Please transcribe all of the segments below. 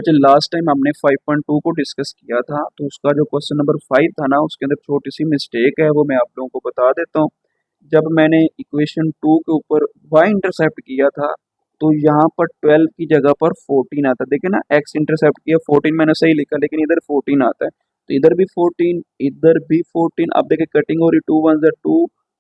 बच्चे last time हमने 5.2 को डिस्कस किया था, तो उसका जो क्वेश्चन नंबर 5 था ना, उसके अंदर छोटी सी मिस्टेक है, वो मैं आप लोगों को बता देता हूँ। जब मैंने इक्वेशन 2 के ऊपर y इंटरसेप्ट किया था, तो यहाँ पर 12 की जगह पर 14 आता है। देखिए ना, x इंटरसेप्ट किया 14 मैंने सही लिखा, लेकिन इधर 14 आता है, तो इधर भी 14, इधर भी 14। अब देखिए कटिंग हो रही, 2 1 जा 2,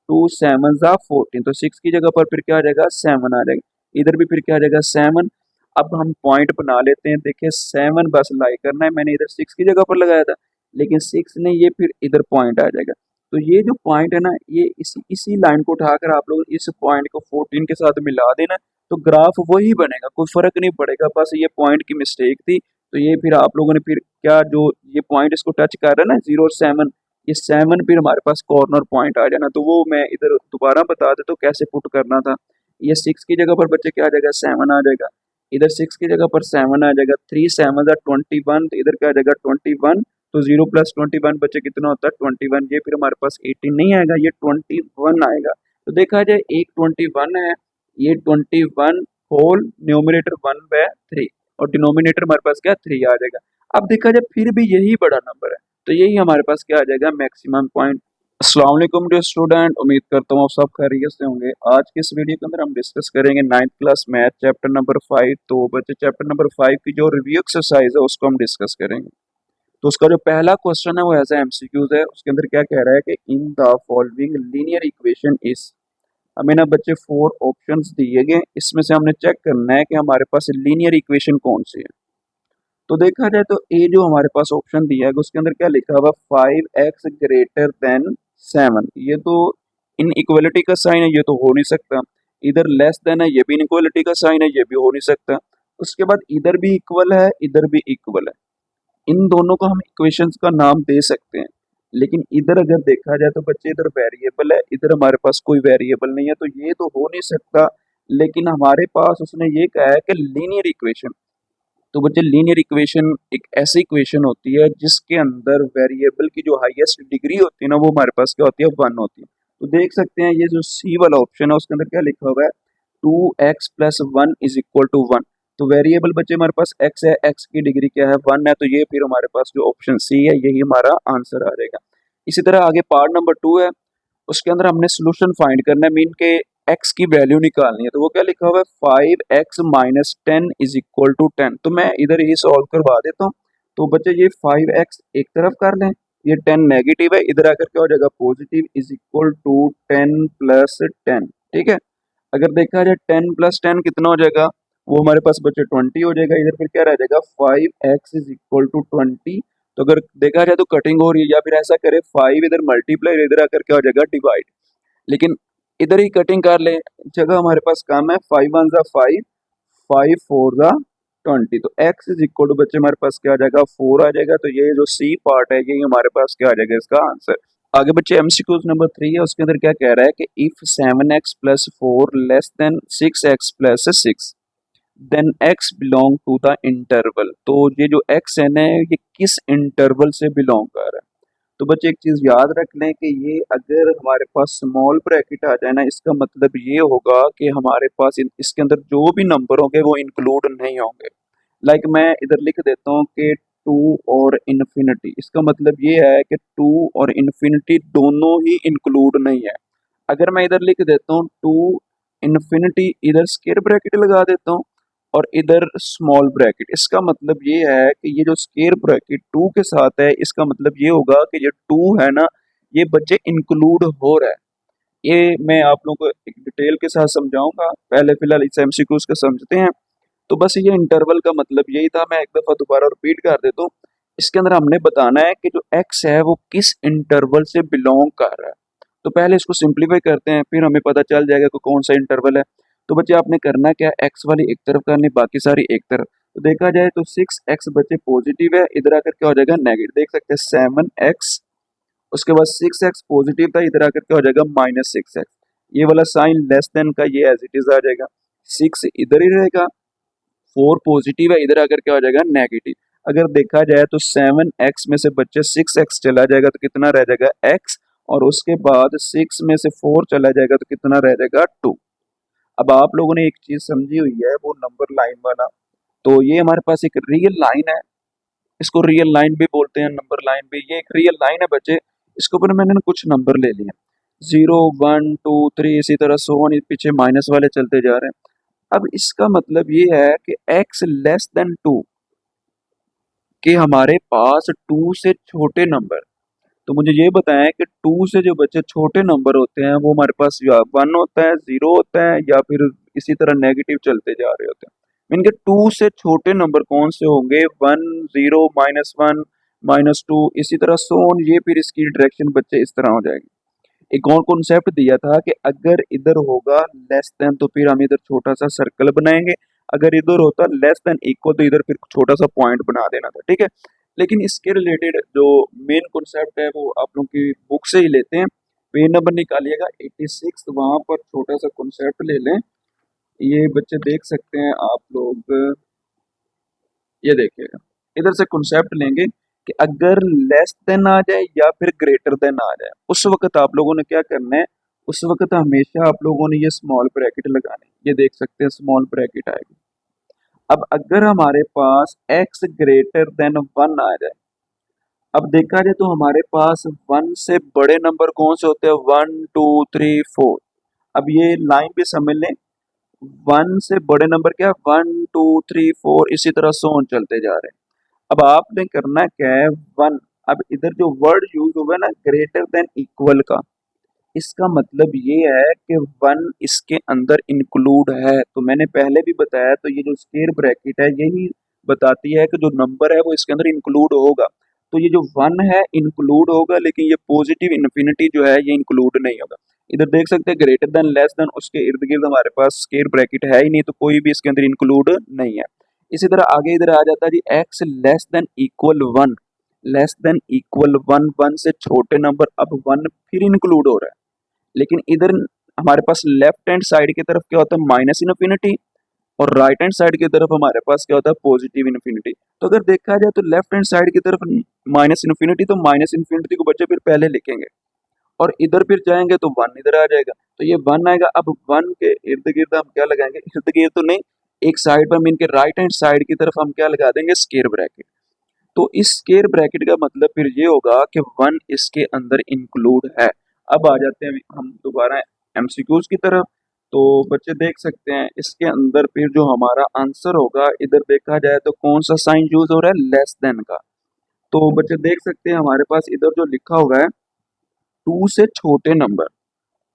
2 7 जा 14, तो 6 की जगह पर फिर क्या आ जाएगा, 7 आ जाएगा। इधर भी फिर क्या आ जाएगा, 7। अब हम पॉइंट बना लेते हैं। देखिए 7 बस लाई करना है, मैंने इधर 6 की जगह पर लगाया था, लेकिन 6 ने ये फिर इधर पॉइंट आ जाएगा। तो ये जो पॉइंट है ना, ये इसी लाइन को उठाकर आप लोग इस पॉइंट को 14 के साथ मिला देना, तो ग्राफ वही बनेगा, कोई फर्क नहीं पड़ेगा। बस ये पॉइंट की मिस्टेक थी, तो ये फिर आप लोगों ने फिर क्या, जो ये पॉइंट इसको टच कर रहा है ना 0 और 7, ये 7 फिर हमारे पास कॉर्नर पॉइंट आ जाना, तो वो मैं इधर दोबारा बता देता हूँ कैसे पुट करना था। ये 6 की जगह पर बच्चे क्या आ जाएगा, 7 आ जाएगा। इधर 6 की जगह पर 7 आ जाएगा, 3 7 21, तो इधर क्या आ जाएगा 21, तो 0 प्लस 21 बच्चे कितना होता है 21। ये फिर हमारे पास 18 नहीं आएगा, ये 21 आएगा। तो देखा जाए एक 21 है, ये 21 होल न्यूमरेटर 1/3 और डिनोमिनेटर हमारे पास क्या 3 आ जाएगा। अब देखा जाए फिर भी यही बड़ा नंबर है, तो यही हमारे पास क्या आ जाएगा, मैक्सिमम पॉइंट। अस्सलाम वालेकुम डियर स्टूडेंट, उम्मीद करता हूँ आप सब खैरियत से होंगे। आज के इस वीडियो के अंदर हम डिस्कस करेंगे 9th class math chapter number 5। तो बच्चे चैप्टर नंबर 5 की जो रिव्यू एक्सरसाइज है उसको हम डिस्कस करेंगे। तो उसका जो पहला क्वेश्चन है वो ऐसा एमसीक्यूज है। उसके अंदर क्या कह रहा है कि in the following linear equation is, हमें ना बच्चे 4 ऑप्शंस दिए गए, इसमें से हमने चेक करना है कि हमारे पास लीनियर इक्वेशन कौन सी है। तो देखा जाए तो ए जो हमारे पास ऑप्शन दिया है उसके अंदर क्या लिखा हुआ 5x ग्रेटर देन 7, ये तो इनइक्वालिटी का साइन है, ये तो हो नहीं सकता। इधर लेस देन है, ये भी इनइक्वालिटी का साइन है, ये भी हो नहीं सकता। उसके बाद इधर भी इक्वल है, इधर भी इक्वल है, इन दोनों को हम इक्वेशंस का नाम दे सकते हैं। लेकिन इधर अगर देखा जाए तो बच्चे इधर वेरिएबल है, इधर हमारे पास कोई वेरिएबल नहीं है, तो ये तो हो नहीं सकता। लेकिन हमारे पास उसने ये कहा है कि लीनियर इक्वेशन, तो बच्चे लीनियर इक्वेशन एक ऐसी इक्वेशन होती है जिसके अंदर वेरिएबल की जो हाईएस्ट डिग्री होती है ना, वो हमारे पास क्या होती है, 1 होती है। तो देख सकते हैं ये जो सी वाला ऑप्शन है उसके अंदर क्या लिखा हुआ है, 2x plus 1 is equal to 1। तो वेरिएबल बच्चे हमारे पास x है, x की डिग्री क्या है, 1 है, तो ये फिर हमारे पास जो ऑप्शन सी है यही हमारा आंसर आ जाएगा। इसी तरह आगे पार्ट नंबर 2 है, उसके अंदर हमने सोल्यूशन फाइंड करना है, मीन के x की वैल्यू निकालनी है। तो वो क्या लिखा हुआ है 5x minus 10 is equal to 10। तो मैं इधर ही सॉल्व करवा देता हूँ। तो बच्चे ये 5x एक तरफ कर लें, ये 10 नेगेटिव है, इधर आकर क्या हो जाएगा positive, is equal to 10 plus 10। ठीक है, अगर देखा जाए 10 प्लस 10 कितना हो जाएगा, वो हमारे पास बच्चे 20 हो जाएगा। इधर फिर क्या रह जाएगा 5x इज इक्वल टू 20। तो अगर देखा जाए तो कटिंग हो रही है, या फिर ऐसा करे 5 इधर मल्टीप्लाई, इधर आकर क्या हो जाएगा डिवाइड। लेकिन इधर ही कटिंग कर ले, जगह हमारे पास कम है, 5 1 जा 5, 5 4 जा 20। तो x इज इक्वल टू बच्चे हमारे पास क्या आ जाएगा 4 आ जाएगा। तो ये जो सी पार्ट है ये हमारे पास क्या आ जाएगा इसका आंसर। आगे बच्चे एमसीक्यूज नंबर 3 है, उसके अंदर क्या कह रहा है कि if 7x plus 4 less than 6x plus 6 then x belong to the interval. तो ये जो x है ना, ये किस इंटरवल से बिलोंग कर रहा है। तो बच्चे एक चीज याद रख लें कि ये अगर हमारे पास स्मॉल ब्रैकेट आ जाए ना, इसका मतलब ये होगा कि हमारे पास इसके अंदर जो भी नंबर होंगे वो इंक्लूड नहीं होंगे। लाइक मैं इधर लिख देता हूँ कि 2 और इन्फिनिटी, इसका मतलब ये है कि 2 और इन्फिनिटी दोनों ही इंक्लूड नहीं है। अगर मैं इधर लिख देता हूँ 2 इन्फिनिटी, इधर स्क्वायर ब्रैकेट लगा देता हूँ और इधर स्मॉल ब्रैकेट, इसका मतलब ये है कि ये जो स्क्वायर ब्रैकेट 2 के साथ है, इसका मतलब ये होगा कि ये 2 है ना, ये बच्चे इंक्लूड हो रहा है। ये मैं आप लोगों को एक डिटेल के साथ समझाऊंगा, पहले फिलहाल इस एमसीक्यूज को समझते हैं। तो बस ये इंटरवल का मतलब यही था, मैं एक दफा दोबारा रिपीट कर देता हूँ। इसके अंदर हमने बताना है कि जो एक्स है वो किस इंटरवल से बिलोंग कर रहा है। तो पहले इसको सिंप्लीफाई करते हैं, फिर हमें पता चल जाएगा कि कौन सा इंटरवल है। तो बच्चे आपने करना क्या, एक्स वाली एक तरफ करनी, बाकी सारी एक तरफ। तो देखा जाए तो 6x बच्चे पॉजिटिव है, इधर आकर क्या हो जाएगा नेगेटिव। देख सकते हैं 7x, उसके बाद 6x पॉजिटिव था, इधर आकर क्या हो जाएगा -6x। ये वाला साइन लेस देन का ये एज इट इज आ जाएगा, 6 इधर ही रहेगा, 4 पॉजिटिव है, इधर आकर क्या हो जाएगा नेगेटिव। अगर देखा जाए तो 7x में से बच्चे 6x चला जाएगा तो कितना रह जाएगा x, और उसके बाद 6 में से 4 चला जाएगा तो कितना रह जाएगा 2। अब आप लोगों ने एक चीज समझी हुई है वो नंबर लाइन वाला, तो ये हमारे पास एक रियल लाइन है, इसको रियल लाइन भी बोलते हैं, नंबर लाइन भी। ये एक रियल लाइन है बच्चे। इसके ऊपर मैंने ना कुछ नंबर ले लिए, 0 1 2 3 इसी तरह सो ऑन, पीछे माइनस वाले चलते जा रहे हैं। अब इसका मतलब ये है कि x लेस देन 2, कि हमारे पास 2 से छोटे नंबर। तो मुझे ये बताएं कि 2 से जो बच्चे छोटे नंबर होते हैं वो हमारे पास या 1 होता है, 0 होता है, या फिर इसी तरह नेगेटिव चलते जा रहे होते हैं। इनके 2 से छोटे नंबर कौन से होंगे? 1 0 -1 -2 इसी तरह सो ऑन। ये फिर इसकी डायरेक्शन बच्चे इस तरह हो जाएगी। एक और कॉन्सेप्ट दिया था कि अगर इधर होगा लेस देन तो फिर हम इधर छोटा सा सर्कल बनाएंगे, अगर इधर होता लेस देन इक्वल तो इधर फिर छोटा सा पॉइंट बना देना था, ठीक है। लेकिन इसके रिलेटेड जो मेन कॉन्सेप्ट है वो आप लोगों की बुक से ही लेते हैं। पेज नंबर निकालिएगा 86, वहां पर छोटा सा कॉन्सेप्ट ले लें। ये बच्चे देख सकते हैं आप लोग, ये देखिएगा, इधर से कॉन्सेप्ट लेंगे कि अगर लेस देन आ जाए या फिर ग्रेटर देन आ जाए, उस वक्त आप लोगों ने क्या करना है? उस वक्त हमेशा आप लोगों ने ये स्मॉल ब्रैकेट लगाने। ये देख सकते हैं स्मॉल ब्रैकेट आएगी। अब अगर हमारे पास x ग्रेटर देन 1 आ जाए, अब देखा जाए तो हमारे पास 1 से बड़े नंबर कौन से होते हैं? 1 2 3 4। अब ये लाइन भी समझ लें, 1 से बड़े नंबर क्या? 1 2 3 4 इसी तरह सो ऑन चलते जा रहे हैं। अब आपने करना क्या है? 1। अब इधर जो वर्ड यूज हुआ है ना, ग्रेटर देन इक्वल का, इसका मतलब ये है कि 1 इसके अंदर इंक्लूड है। तो मैंने पहले भी बताया, तो ये जो स्क्वायर ब्रैकेट है यही बताती है कि जो नंबर है वो इसके अंदर इंक्लूड होगा। तो ये जो 1 है इंक्लूड होगा, लेकिन ये पॉजिटिव इन्फिनिटी जो है ये इंक्लूड नहीं होगा। इधर देख सकते हैं ग्रेटर देन लेस देन, उसके इर्द गिर्द हमारे पास स्क्वायर ब्रैकेट है ही नहीं, तो कोई भी इसके अंदर इंक्लूड नहीं है। इसी तरह आगे इधर आ जाता है जी x less than equal 1। Less than equal 1, 1 से छोटे नंबर, अब 1 फिर इंक्लूड हो रहा है। लेकिन इधर हमारे पास लेफ्ट हैंड साइड की तरफ क्या होता है? Minus infinity. और राइट हैंड साइड की तरफ हमारे पास क्या होता है? Positive infinity. तो अगर देखा जाए तो लेफ्ट हैंड साइड की तरफ माइनस इन्फिनिटी, तो माइनस इन्फिनिटी को बच्चे फिर पहले लिखेंगे, और इधर फिर जाएंगे तो 1 इधर आ जाएगा, तो ये 1 आएगा। अब 1 के इर्द गिर्द हम क्या लगाएंगे? इर्द गिर्द तो नहीं, एक साइड पर मीन के राइट हैंड साइड की तरफ हम क्या लगा देंगे? Square bracket. तो इस स्क्वायर ब्रैकेट का मतलब फिर ये होगा कि 1 इसके अंदर इंक्लूड है। अब आ जाते हैं हम दोबारा एमसीक्यूज की तरफ। तो बच्चे देख सकते हैं इसके अंदर फिर जो हमारा आंसर होगा, इधर देखा जाए तो कौन सा साइन यूज हो रहा है? लेस देन का। तो बच्चे देख सकते हैं हमारे पास इधर जो लिखा हुआ है 2 से छोटे नंबर,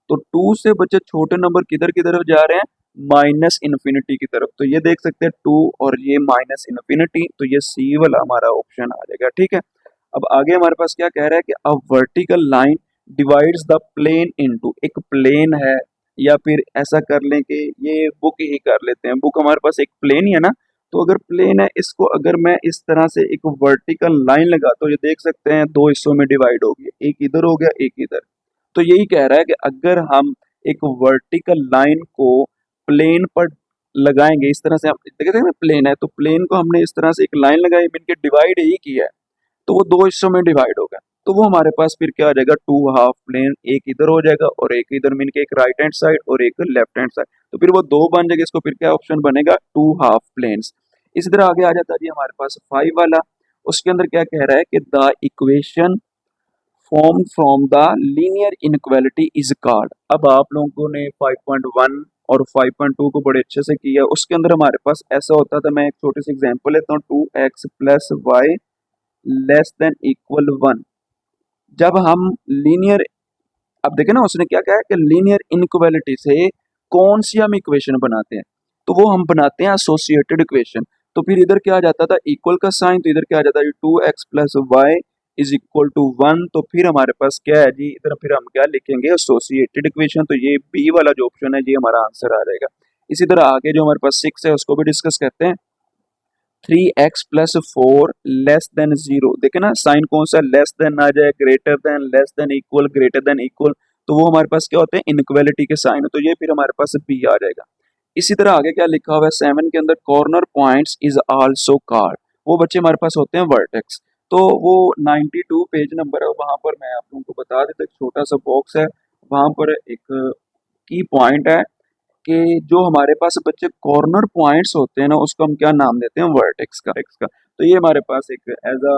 तो 2 से बच्चे छोटे नंबर किधर की तरफ जा रहे हैं? माइनस इन्फिनिटी की तरफ। तो ये देख सकते हैं 2 और ये माइनस इन्फिनिटी, तो ये सी वाला हमारा ऑप्शन आ जाएगा, ठीक है। अब आगे हमारे पास क्या कह रहा है कि a vertical line divides the plane into, एक प्लेन है, या फिर ऐसा कर लें कि ये बुक ही कर लेते हैं, बुक हमारे पास एक प्लेन ही है ना। तो अगर प्लेन है, इसको अगर मैं इस तरह से एक वर्टिकल लाइन लगाता हूँ, ये देख सकते हैं दो हिस्सों में डिवाइड होगी, एक इधर हो गया एक इधर। तो यही कह रहा है कि अगर हम एक वर्टिकल लाइन को प्लेन पर लगाएंगे, इस तरह से हम देखते हैं ना प्लेन है, तो प्लेन को हमने इस तरह से एक लाइन लगाई, इनके डिवाइड ही किया है, तो वो दो हिस्सों में डिवाइड होगा। तो वो हमारे पास फिर क्या आ जाएगा? 2 हाफ प्लेन, एक इधर हो जाएगा और एक इधर, मीन के एक राइट हैंड साइड और एक लेफ्ट हैंड साइड, तो फिर वो दो बन जाएगा। इसको फिर क्या ऑप्शन बनेगा? 2 हाफ प्लेन्स। इसी तरह आगे आ जाता है जी हमारे पास 5 वाला। उसके अंदर क्या कह रहा है कि the equation form from the linear inequality is called. अब आप लोगों ने 5.1 और 5.2 को बड़े अच्छे से किया। उसके अंदर हमारे पास ऐसा होता था, मैं एक छोटी सी एग्जांपल लेता हूँ, 2x plus y less than equal 1। जब हम लीनियर, अब देखें ना उसने क्या कहा है कि लीनियर इनक्वालिटी से कौन सी हम इक्वेशन बनाते हैं? तो वो हम बनाते हैं एसोसिएटेड इक्वेशन। तो फिर इधर क्या आ जाता था? इक्वल का साइन, तो इधर क्या आ जाता है? 2x plus y is equal to 1। तो फिर हमारे पास क्या है जी? इधर फिर हम क्या लिखेंगे? Associated equation. तो ये बी वाला जो ऑप्शन है जी हमारा आंसर आ जाएगा। इसी तरह आगे जो हमारे पास 6 है उसको भी डिस्कस करते हैं। 3x प्लस 4 लेस देन 0, देखे ना साइन कौन सा? लेस देन आ जाए, greater than, less than equal, greater than equal, तो वो हमारे पास क्या होते हैं? इनक्वालिटी के साइन। तो ये फिर हमारे पास बी आ जाएगा। इसी तरह आगे क्या लिखा हुआ है 7 के अंदर? Corner points is also called, वो बच्चे हमारे पास होते हैं वर्टेक्स। तो वो 92 पेज नंबर है, वहां पर मैं आप लोगों को बता देता, एक छोटा सा बॉक्स है, वहां पर एक की पॉइंट है, कि जो हमारे पास बच्चे कॉर्नर पॉइंट्स होते हैं ना, उसको हम क्या नाम देते हैं, वर्टेक्स का। तो ये हमारे पास एक एज अ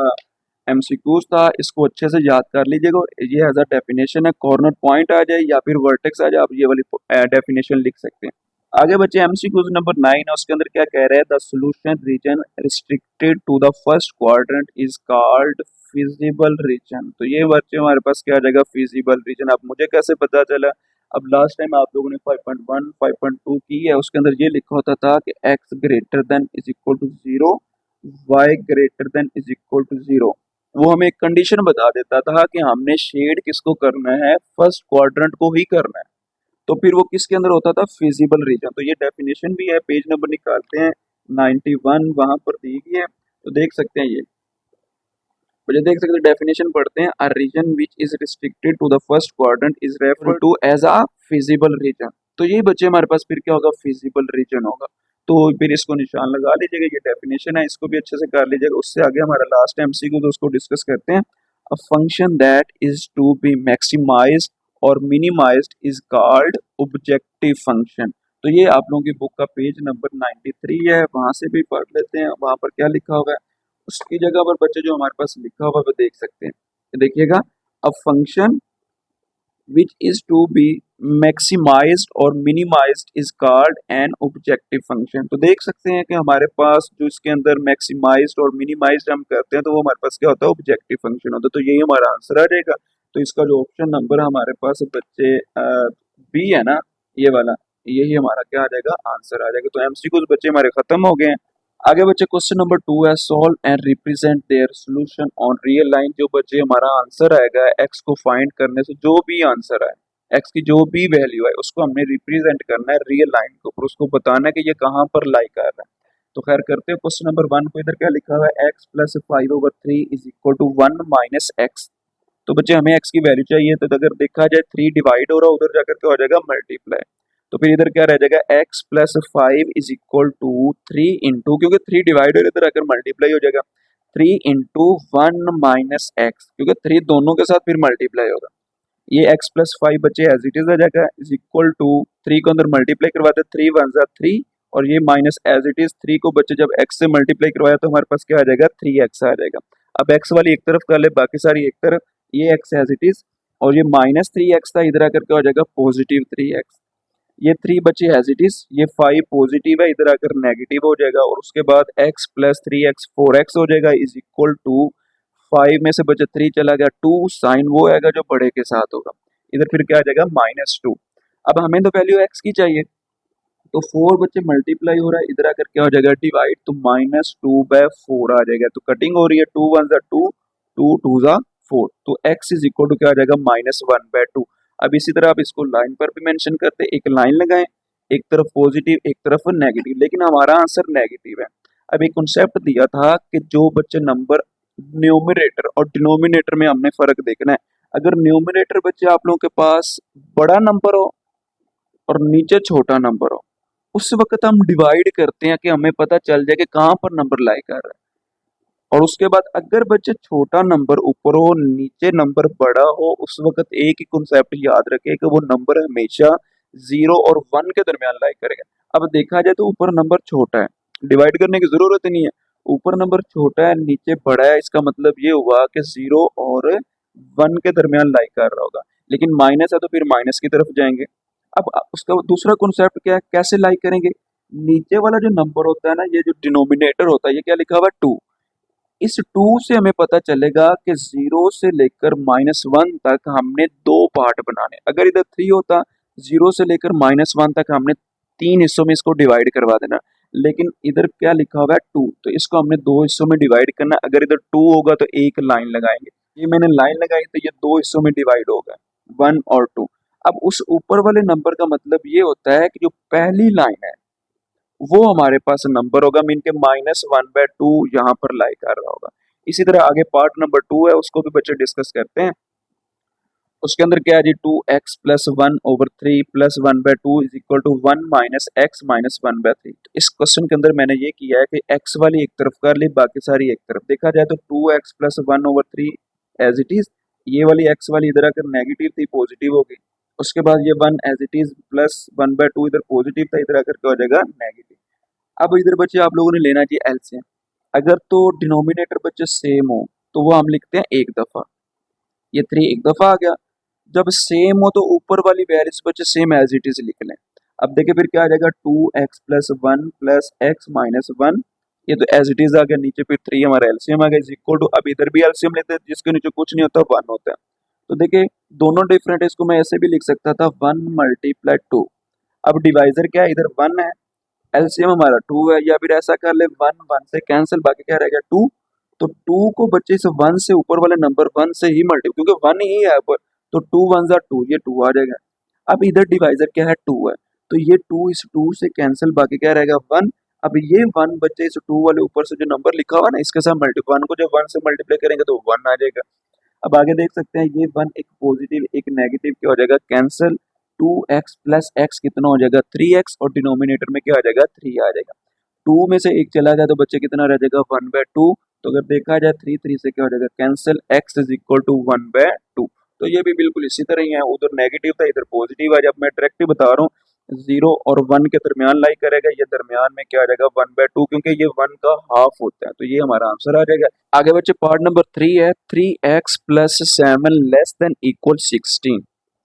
एमसीक्यूज था, इसको अच्छे से याद कर लीजिएगा। ये एज अ डेफिनेशन है, कॉर्नर पॉइंट आ जाए या फिर वर्टेक्स आ जाए, आप ये वाली डेफिनेशन लिख सकते हैं। आगे बच्चे एमसीक्यूज नंबर 9 है, उसके अंदर क्या कह रहे हैं, the solution region restricted to the first quadrant is called feasible region. तो ये बच्चे हमारे पास क्या आ जाएगा, फिजिबल रीजन। अब मुझे कैसे पता चला, अब लास्ट टाइम आप लोगों ने 5.1 5.2 की है, उसके अंदर ये लिखा होता था कि x greater than is equal to 0, y greater than is equal to 0। वो हमें एक कंडीशन बता देता था कि हमने शेड किसको करना है, फर्स्ट क्वाड्रेंट को ही करना है। तो फिर वो किसके अंदर होता था, फिजिबल रीजन। तो ये डेफिनेशन भी है, पेज नंबर निकालते हैं 91, वहां पर दी गई है, तो देख सकते हैं ये। मुझे देख सकते हैं, डेफिनेशन पढ़ते हैं, a region which is restricted to the first quadrant is referred to as a feasible region. तो यही बच्चे हमारे पास फिर क्या होगा, फिजिबल रीजन होगा। तो फिर इसको निशान लगा लीजिएगा, ये डेफिनेशन है, इसको भी अच्छे से कर लीजिएगा। उससे आगे हमारा लास्ट एमसीक्यू, तो उसको डिस्कस करते हैं। A function that is to be maximised और minimised is called objective function. तो ये आप लोगों की बुक का पेज नंबर 93 है, वहां से भी पढ़ लेते हैं, वहां पर क्या लिखा हुआ है। उसकी जगह पर बच्चे जो हमारे पास लिखा हुआ है वो देख सकते हैं। देखिएगा, a function which is to be maximised और minimised is called an objective function. तो देख सकते हैं कि हमारे पास जो इसके अंदर मैक्सिमाइज्ड और मिनिमाइज्ड हम करते हैं, तो वो हमारे पास क्या होता है, ऑब्जेक्टिव फंक्शन होता है। तो यही हमारा आंसर आ जाएगा। तो इसका जो ऑप्शन नंबर हमारे पास बच्चे बी है ना, ये वाला, यही हमारा क्या आ जाएगा, आंसर आ जाएगा। तो एमसीक्यूज बच्चे हमारे खत्म हो गए हैं। आगे बच्चे क्वेश्चन नंबर 2 है, solve and represent their solution on real line. जो बच्चे हमारा आंसर आएगा एक्स को फाइंड करने से, जो भी आंसर आए, एक्स की जो भी वैल्यू है, उसको हमने रिप्रेजेंट करना है रियल लाइन के ऊपर, उसको बताना है कि ये कहाँ पर लाई कर रहा है। तो खैर करते हैं क्वेश्चन नंबर 1 को। इधर क्या लिखा हुआ है, x plus 5/3 is equal to 1 minus x. तो बच्चे हमें एक्स की वैल्यू चाहिए, तो अगर देखा जाए 3 डिवाइड हो रहा है, उधर जाकर क्या हो जाएगा, मल्टीप्लाई। तो फिर इधर क्या रह जाएगा, x plus 5 is equal to 3 into, क्योंकि 3 डिवाइड हो रहा है, इधर आकर मल्टीप्लाई हो जाएगा, 3 इंटू 1 माइनस एक्स, क्योंकि 3 दोनों के साथ फिर मल्टीप्लाई होगा। ये एक्स प्लस 5 बच्चे एज इट इज आ जाएगा, इज इक्वल टू 3 को अंदर मल्टीप्लाई करवाते, 3 1 जा 3, और ये माइनस एज इट इज 3 को बच्चे जब एक्स से मल्टीप्लाई करवाया तो हमारे पास क्या आ जाएगा, 3x आ जाएगा। अब एक्स वाली एक तरफ कर ले, बाकी सारी एक तरफ, ये एक्स एज इट इज, और ये माइनस 3x था, इधर आकर क्या हो जाएगा, पॉजिटिव 3x। ये 3 बचे एज इट इज, ये 5 पॉजिटिव है, इधर आकर नेगेटिव हो जाएगा, और उसके बाद x प्लस 3x 4x हो जाएगा, इज इक्वल टू 5 में से बचे 3 चला गया 2, साइन वो आएगा जो बड़े के साथ होगा, इधर फिर क्या आ जाएगा, -2। अब हमें तो वैल्यू x की चाहिए, तो 4 बच्चे मल्टीप्लाई हो रहा है, इधर आकर क्या हो जाएगा, डिवाइड, तो -2/4 आ जाएगा। तो कटिंग हो रही है, 2 1 जा 2, 2 2 जा 4, तो x इज इक्वल टू क्या आ जाएगा, -1/2। अब इसी तरह आप इसको लाइन पर भी मेंशन करते, एक लाइन लगाएं, एक तरफ पॉजिटिव एक तरफ नेगेटिव, लेकिन हमारा आंसर नेगेटिव है। अब एक कॉन्सेप्ट दिया था कि जो बच्चे नंबर न्यूमरेटर और डिनोमिनेटर में हमने फर्क देखना है। अगर न्यूमरेटर बच्चे आप लोगों के पास बड़ा नंबर हो और नीचे छोटा नंबर हो, उस वक्त हम डिवाइड करते हैं कि हमें पता चल जाए कि कहाँ पर नंबर लाई कर रहा है। और उसके बाद अगर बच्चे छोटा नंबर ऊपर हो, नीचे नंबर बड़ा हो, उस वक्त एक ही कॉन्सेप्ट याद रखे कि वो नंबर हमेशा 0 और 1 के दरमियान लाई करेगा। अब देखा जाए तो ऊपर नंबर छोटा है, डिवाइड करने की जरूरत ही नहीं है, ऊपर नंबर छोटा है नीचे बड़ा है, इसका मतलब ये हुआ कि 0 और 1 के दरमियान लाई कर रहा होगा। लेकिन माइनस है तो फिर माइनस की तरफ जाएंगे। अब उसका दूसरा कॉन्सेप्ट क्या है, कैसे लाई करेंगे, नीचे वाला जो नंबर होता है ना, ये जो डिनोमिनेटर होता है, ये क्या लिखा हुआ है, 2। इस 2 से हमें पता चलेगा कि 0 से लेकर -1 तक हमने 2 पार्ट बनाने। अगर इधर 3 होता, 0 से लेकर -1 तक हमने 3 हिस्सों में इसको डिवाइड करवा देना। लेकिन इधर क्या लिखा हुआ है, 2, तो इसको हमने 2 हिस्सों में डिवाइड करना। अगर इधर 2 होगा तो एक लाइन लगाएंगे, ये मैंने लाइन लगाई तो ये 2 हिस्सों में डिवाइड होगा, 1 और 2। अब उस ऊपर वाले नंबर का मतलब ये होता है कि जो पहली लाइन है वो हमारे पास नंबर होगा, मीन के -1/2 यहाँ पर लाई कर रहा होगा। इसी तरह आगे पार्ट नंबर 2 है, उसको भी बच्चे डिस्कस करते हैं। उसके अंदर क्या है जी, 2x plus 1/3 plus 1/2 is equal to 1 minus x minus 1/3। इस क्वेश्चन के अंदर मैंने ये किया है कि x वाली एक तरफ कर ली, बाकी सारी एक तरफ। देखा जाए तो 2x plus 1/3 as it is, ये वाली x वाली इधर आकर नेगेटिव थी, पॉजिटिव हो गई। उसके बाद ये 1 एज इट इज प्लस 1/2 इधर पॉजिटिव था, इधर आकर क्या हो जाएगा नेगेटिव। अब इधर बच्चे आप लोगों ने लेना चाहिए एलसीएम। अगर तो डिनोमिनेटर बच्चे सेम हो तो वो हम लिखते हैं एक दफा, ये 3 एक दफा आ गया। जब सेम हो तो ऊपर वाली वैल्यूज बच्चे सेम एज इट इज लिख लें। अब देखिए फिर क्या आ जाएगा 2x plus 1 plus x minus 1, ये तो एज इट इज आ गया। नीचे फिर 3 हमारा एलसीएम आ गया इज इक्वल टू, अब इधर भी एलसीएम लेते हैं जिसके नीचे कुछ नहीं होता 1 होता है। तो देखिए दोनों डिफरेंट है, इसको मैं ऐसे भी लिख सकता था 1 मल्टीप्लाई 2। अब डिवाइजर क्या है, इधर 1 है, एलसीएम हमारा 2 है, या फिर ऐसा कर ले 1 1 से कैंसिल, बाकी क्या रहेगा 2। तो 2 को बच्चे इस 1 से ऊपर वाले नंबर 1 से ही मल्टीप्लाई, क्योंकि 1 ही है ऊपर, तो 2 1 जा 2, ये 2 आ जाएगा। अब इधर डिवाइजर क्या है 2 है, तो ये 2 इस 2 से कैंसिल, बाकी क्या रहेगा 1। अब ये 1 बच्चे इस 2 वाले ऊपर से जो नंबर लिखा हुआ ना इसके साथ मल्टीप्लाई, 1 को जब 1 से मल्टीप्लाई करेंगे तो 1 आ जाएगा। अब आगे देख सकते हैं ये 1 एक पॉजिटिव एक नेगेटिव क्या हो जाएगा कैंसिल, 2x प्लस x कितना हो जाएगा 3x, और डिनोमिनेटर में क्या आ जाएगा 3 आ जाएगा। 2 में से एक चला जाए तो बच्चे कितना रह जाएगा 1/2। तो अगर देखा जाए 3 3 से क्या हो जाएगा cancel, x is equal to 1/2। तो ये भी बिल्कुल इसी तरह ही है, उधर नेगेटिव था इधर पॉजिटिव आ, जब मैं डायरेक्टली बता रहा हूँ 0 और 1 के दरमियान लाई करेगा, ये दरमियान में क्या आ जाएगा 1/2, क्योंकि ये 1 का हाफ होता है, तो ये हमारा आंसर आ जाएगा। आगे बच्चे पार्ट नंबर 3 है, 3x plus 7 less than equal 16।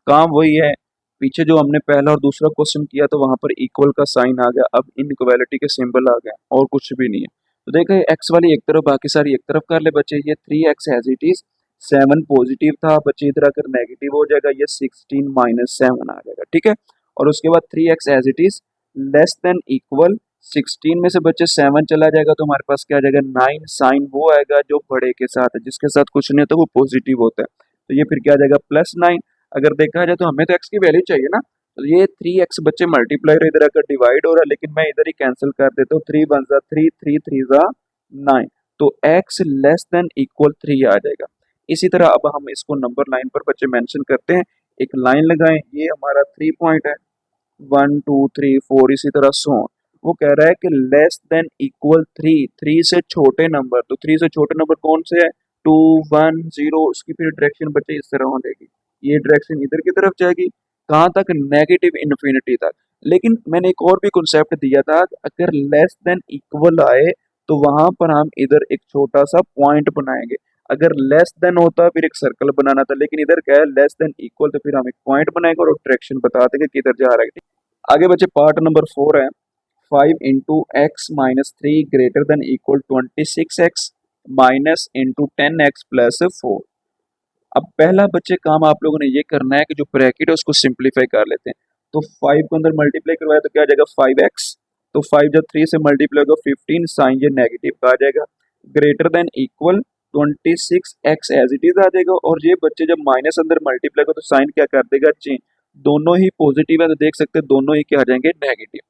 काम वही है, पीछे जो हमने पहला और दूसरा क्वेश्चन किया तो वहां पर इक्वल का साइन आ गया, अब इनइक्वालिटी के सिंबल आ गए और कुछ भी नहीं है। तो देखो एक्स वाली एक तरफ बाकी सारी एक तरफ कर ले बच्चे, ये 3x as it is, 7 positive था बच्चे, इधर आकर नेगेटिव हो जाएगा, ये 16 माइनस 7 आ जाएगा, ठीक है। और उसके बाद 3x as it is less than equal 16 में से बच्चे 7 चला जाएगा तो हमारे पास क्या आ जाएगा 9, साइन वो आएगा जो बड़े के साथ है, जिसके साथ कुछ नहीं होता वो पॉजिटिव होता है, तो ये फिर क्या आ जाएगा +9। अगर देखा जाए तो हमें तो x की वैल्यू चाहिए ना, तो ये 3x बच्चे मल्टीप्लाई इधर आकर डिवाइड हो रहा है, लेकिन मैं इधर ही कैंसिल कर देता हूँ, 3 1 3 3 3 9, तो x लेस देन इक्वल 3 आ जाएगा। इसी तरह अब हम इसको नंबर लाइन पर बच्चे मेंशन करते हैं, एक लाइन लगाएं, ये हमारा 3 पॉइंट है, 1 2 3 4 इसी तरह सो। वो कह रहा है कि लेस देन इक्वल 3, 3 से छोटे नंबर, तो 3 से छोटे नंबर कौन से है 2 1 0, उसकी फिर डायरेक्शन बच्चे इस तरह हो जाएगी, ये डायरेक्शन इधर की तरफ जाएगी, कहाँ तक नेगेटिव इन्फिनिटी तक। लेकिन मैंने एक और भी कॉन्सेप्ट दिया था, अगर लेस देन इक्वल आए तो वहां पर हम इधर एक छोटा सा पॉइंट बनाएंगे, अगर लेस देन होता फिर एक सर्कल बनाना था, लेकिन इधर क्या है लेस देन इक्वल, तो फिर हम एक पॉइंट बनाएंगे और डायरेक्शन बता देंगे किधर जा रहा है। आगे बच्चे पार्ट नंबर 4 है, 5 into x minus 3 greater than equal 26x minus into 10x plus 4। अब पहला बच्चे काम आप लोगों ने ये करना है कि जो ब्रैकेट है उसको सिंप्लीफाई कर लेते हैं। तो 5 को अंदर मल्टीप्लाई करवाया तो क्या आ जाएगा 5x, तो 5 जब 3 से मल्टीप्लाई होगा 15, साइन ये नेगेटिव का आ जाएगा, greater than equal 26x as it is आ जाएगा, और ये बच्चे जब माइनस अंदर मल्टीप्लाई को तो साइन क्या कर देगा चेंज, दोनों ही पॉजिटिव है तो देख सकते हैं दोनों ही क्या आ जाएंगे नेगेटिव।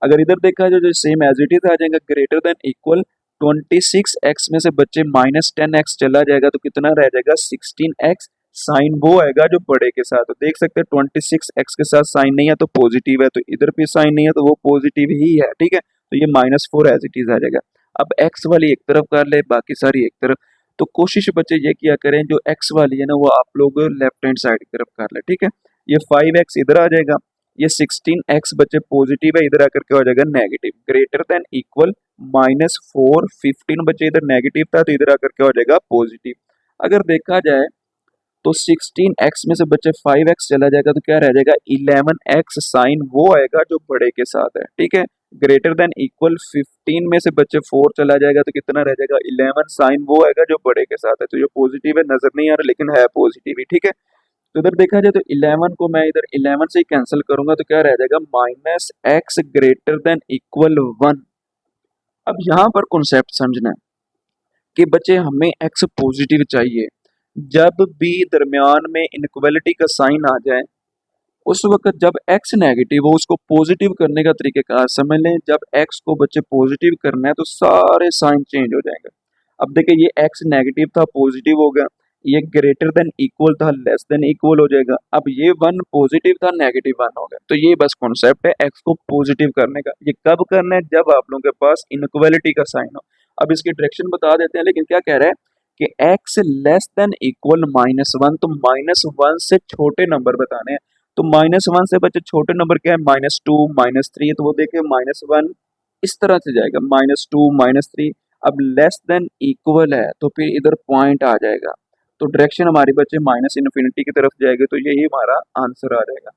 अगर इधर देखा जाए जो सेम एज इट इज आ जाएगा, ग्रेटर देन इक्वल 26x में से बच्चे माइनस 10x चला जाएगा तो कितना रह जाएगा 16x, साइन वो आएगा जो बड़े के साथ, तो देख सकते हैं 26x के साथ साइन नहीं है तो पॉजिटिव है, तो इधर भी साइन नहीं है तो वो पॉजिटिव ही है, ठीक है। तो ये -4 एज इट इज आ जाएगा। अब x वाली एक तरफ कर ले बाकी सारी एक तरफ, तो कोशिश बच्चे ये किया करें जो x वाली है ना वो आप लोग लेफ्ट हैंड साइड की तरफ कर ले, ठीक है। ये 5x इधर आ जाएगा, ये 16x बच्चे पॉजिटिव है, इधर आकर क्या हो जाएगा नेगेटिव, ग्रेटर देन इक्वल -4, 15 बच्चे इधर नेगेटिव था तो इधर आकर क्या हो जाएगा पॉजिटिव। अगर देखा जाए तो 16x में से बच्चे 5x चला जाएगा तो क्या रह जाएगा 11x, साइन वो आएगा जो बड़े के साथ है, ठीक है। ग्रेटर देन इक्वल 15 में से बच्चे 4 चला जाएगा तो कितना रह जाएगा 11, साइन वो आएगा जो बड़े के साथ है, तो ये पॉजिटिव है नजर नहीं आ रहा लेकिन है पॉजिटिव ही, ठीक है। तो इधर देखा जाए तो 11 को मैं इधर 11 से ही कैंसिल करूंगा तो क्या रह जाएगा -x ग्रेटर देन इक्वल 1। अब यहाँ पर कॉन्सेप्ट समझना है कि बच्चे हमें x पॉजिटिव चाहिए, जब भी दरमियान में इनइक्वालिटी का साइन आ जाए उस वक्त जब x नेगेटिव हो उसको पॉजिटिव करने का तरीकेकार समझ लें, जब x को बच्चे पॉजिटिव करना है तो सारे साइन चेंज हो जाएंगे। अब देखिए ये x नेगेटिव था पॉजिटिव हो गया, ये ग्रेटर देन इक्वल था लेस देन इक्वल हो जाएगा, अब ये 1 पॉजिटिव था नेगेटिव 1 हो गया। तो ये बस कॉन्सेप्ट है x को पॉजिटिव करने का, ये कब करना है जब आप लोगों के पास इनइक्वालिटी का साइन हो। अब इसकी डायरेक्शन बता देते हैं, लेकिन क्या कह रहा है कि x लेस देन इक्वल -1, तो -1 से छोटे नंबर बताने हैं, तो -1 से बच्चे छोटे नंबर क्या है, -2 -3, तो वो देखिए -1 इस तरह से जाएगा, -2 -3। अब लेस देन इक्वल है तो फिर इधर पॉइंट आ जाएगा, तो डायरेक्शन हमारी बच्चे -इन्फिनिटी की तरफ जाएगी, तो यही हमारा आंसर आ जाएगा।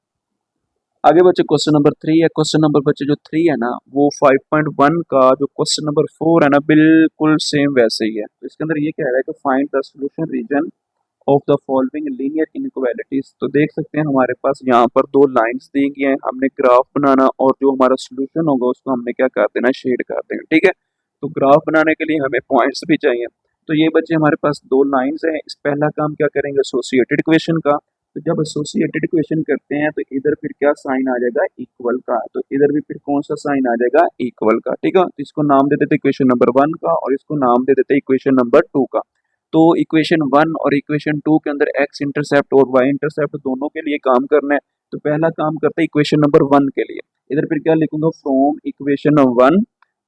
आगे बच्चे क्वेश्चन नंबर 3 है। क्वेश्चन नंबर बच्चे जो 3 है ना, वो 5.1 का जो क्वेश्चन नंबर 4 है ना, बिल्कुल सेम वैसे ही है। तो इसके अंदर ये कह रहा है कि find the solution region of the following linear inequalities. तो देख सकते हैं हमारे पास यहाँ पर दो लाइंस दी गई हैं, हमने ग्राफ बनाना और जो हमारा सोल्यूशन होगा उसको हमने क्या कर देना, शेड कर देना। ठीक है, तो ग्राफ बनाने के लिए हमें पॉइंट्स भी चाहिए। तो ये बच्चे हमारे पास दो लाइंस हैं। इस पहला काम क्या करेंगे, एसोसिएटेड इक्वेशन का। तो जब एसोसिएटेड इक्वेशन करते हैं तो इधर फिर क्या साइन आ जाएगा, इक्वल का। तो इधर भी फिर कौन सा साइन आ जाएगा, इक्वल का। ठीक है, तो इसको नाम दे देते इक्वेशन नंबर 1 का और इसको नाम दे देते इक्वेशन नंबर 2 का। तो इक्वेशन 1 और इक्वेशन 2 के अंदर एक्स इंटरसेप्ट और वाई इंटरसेप्ट दोनों के लिए काम करना है। तो पहला काम करते हैं इक्वेशन नंबर 1 के लिए। इधर फिर क्या लिखूंगा, फ्रॉम इक्वेशन 1।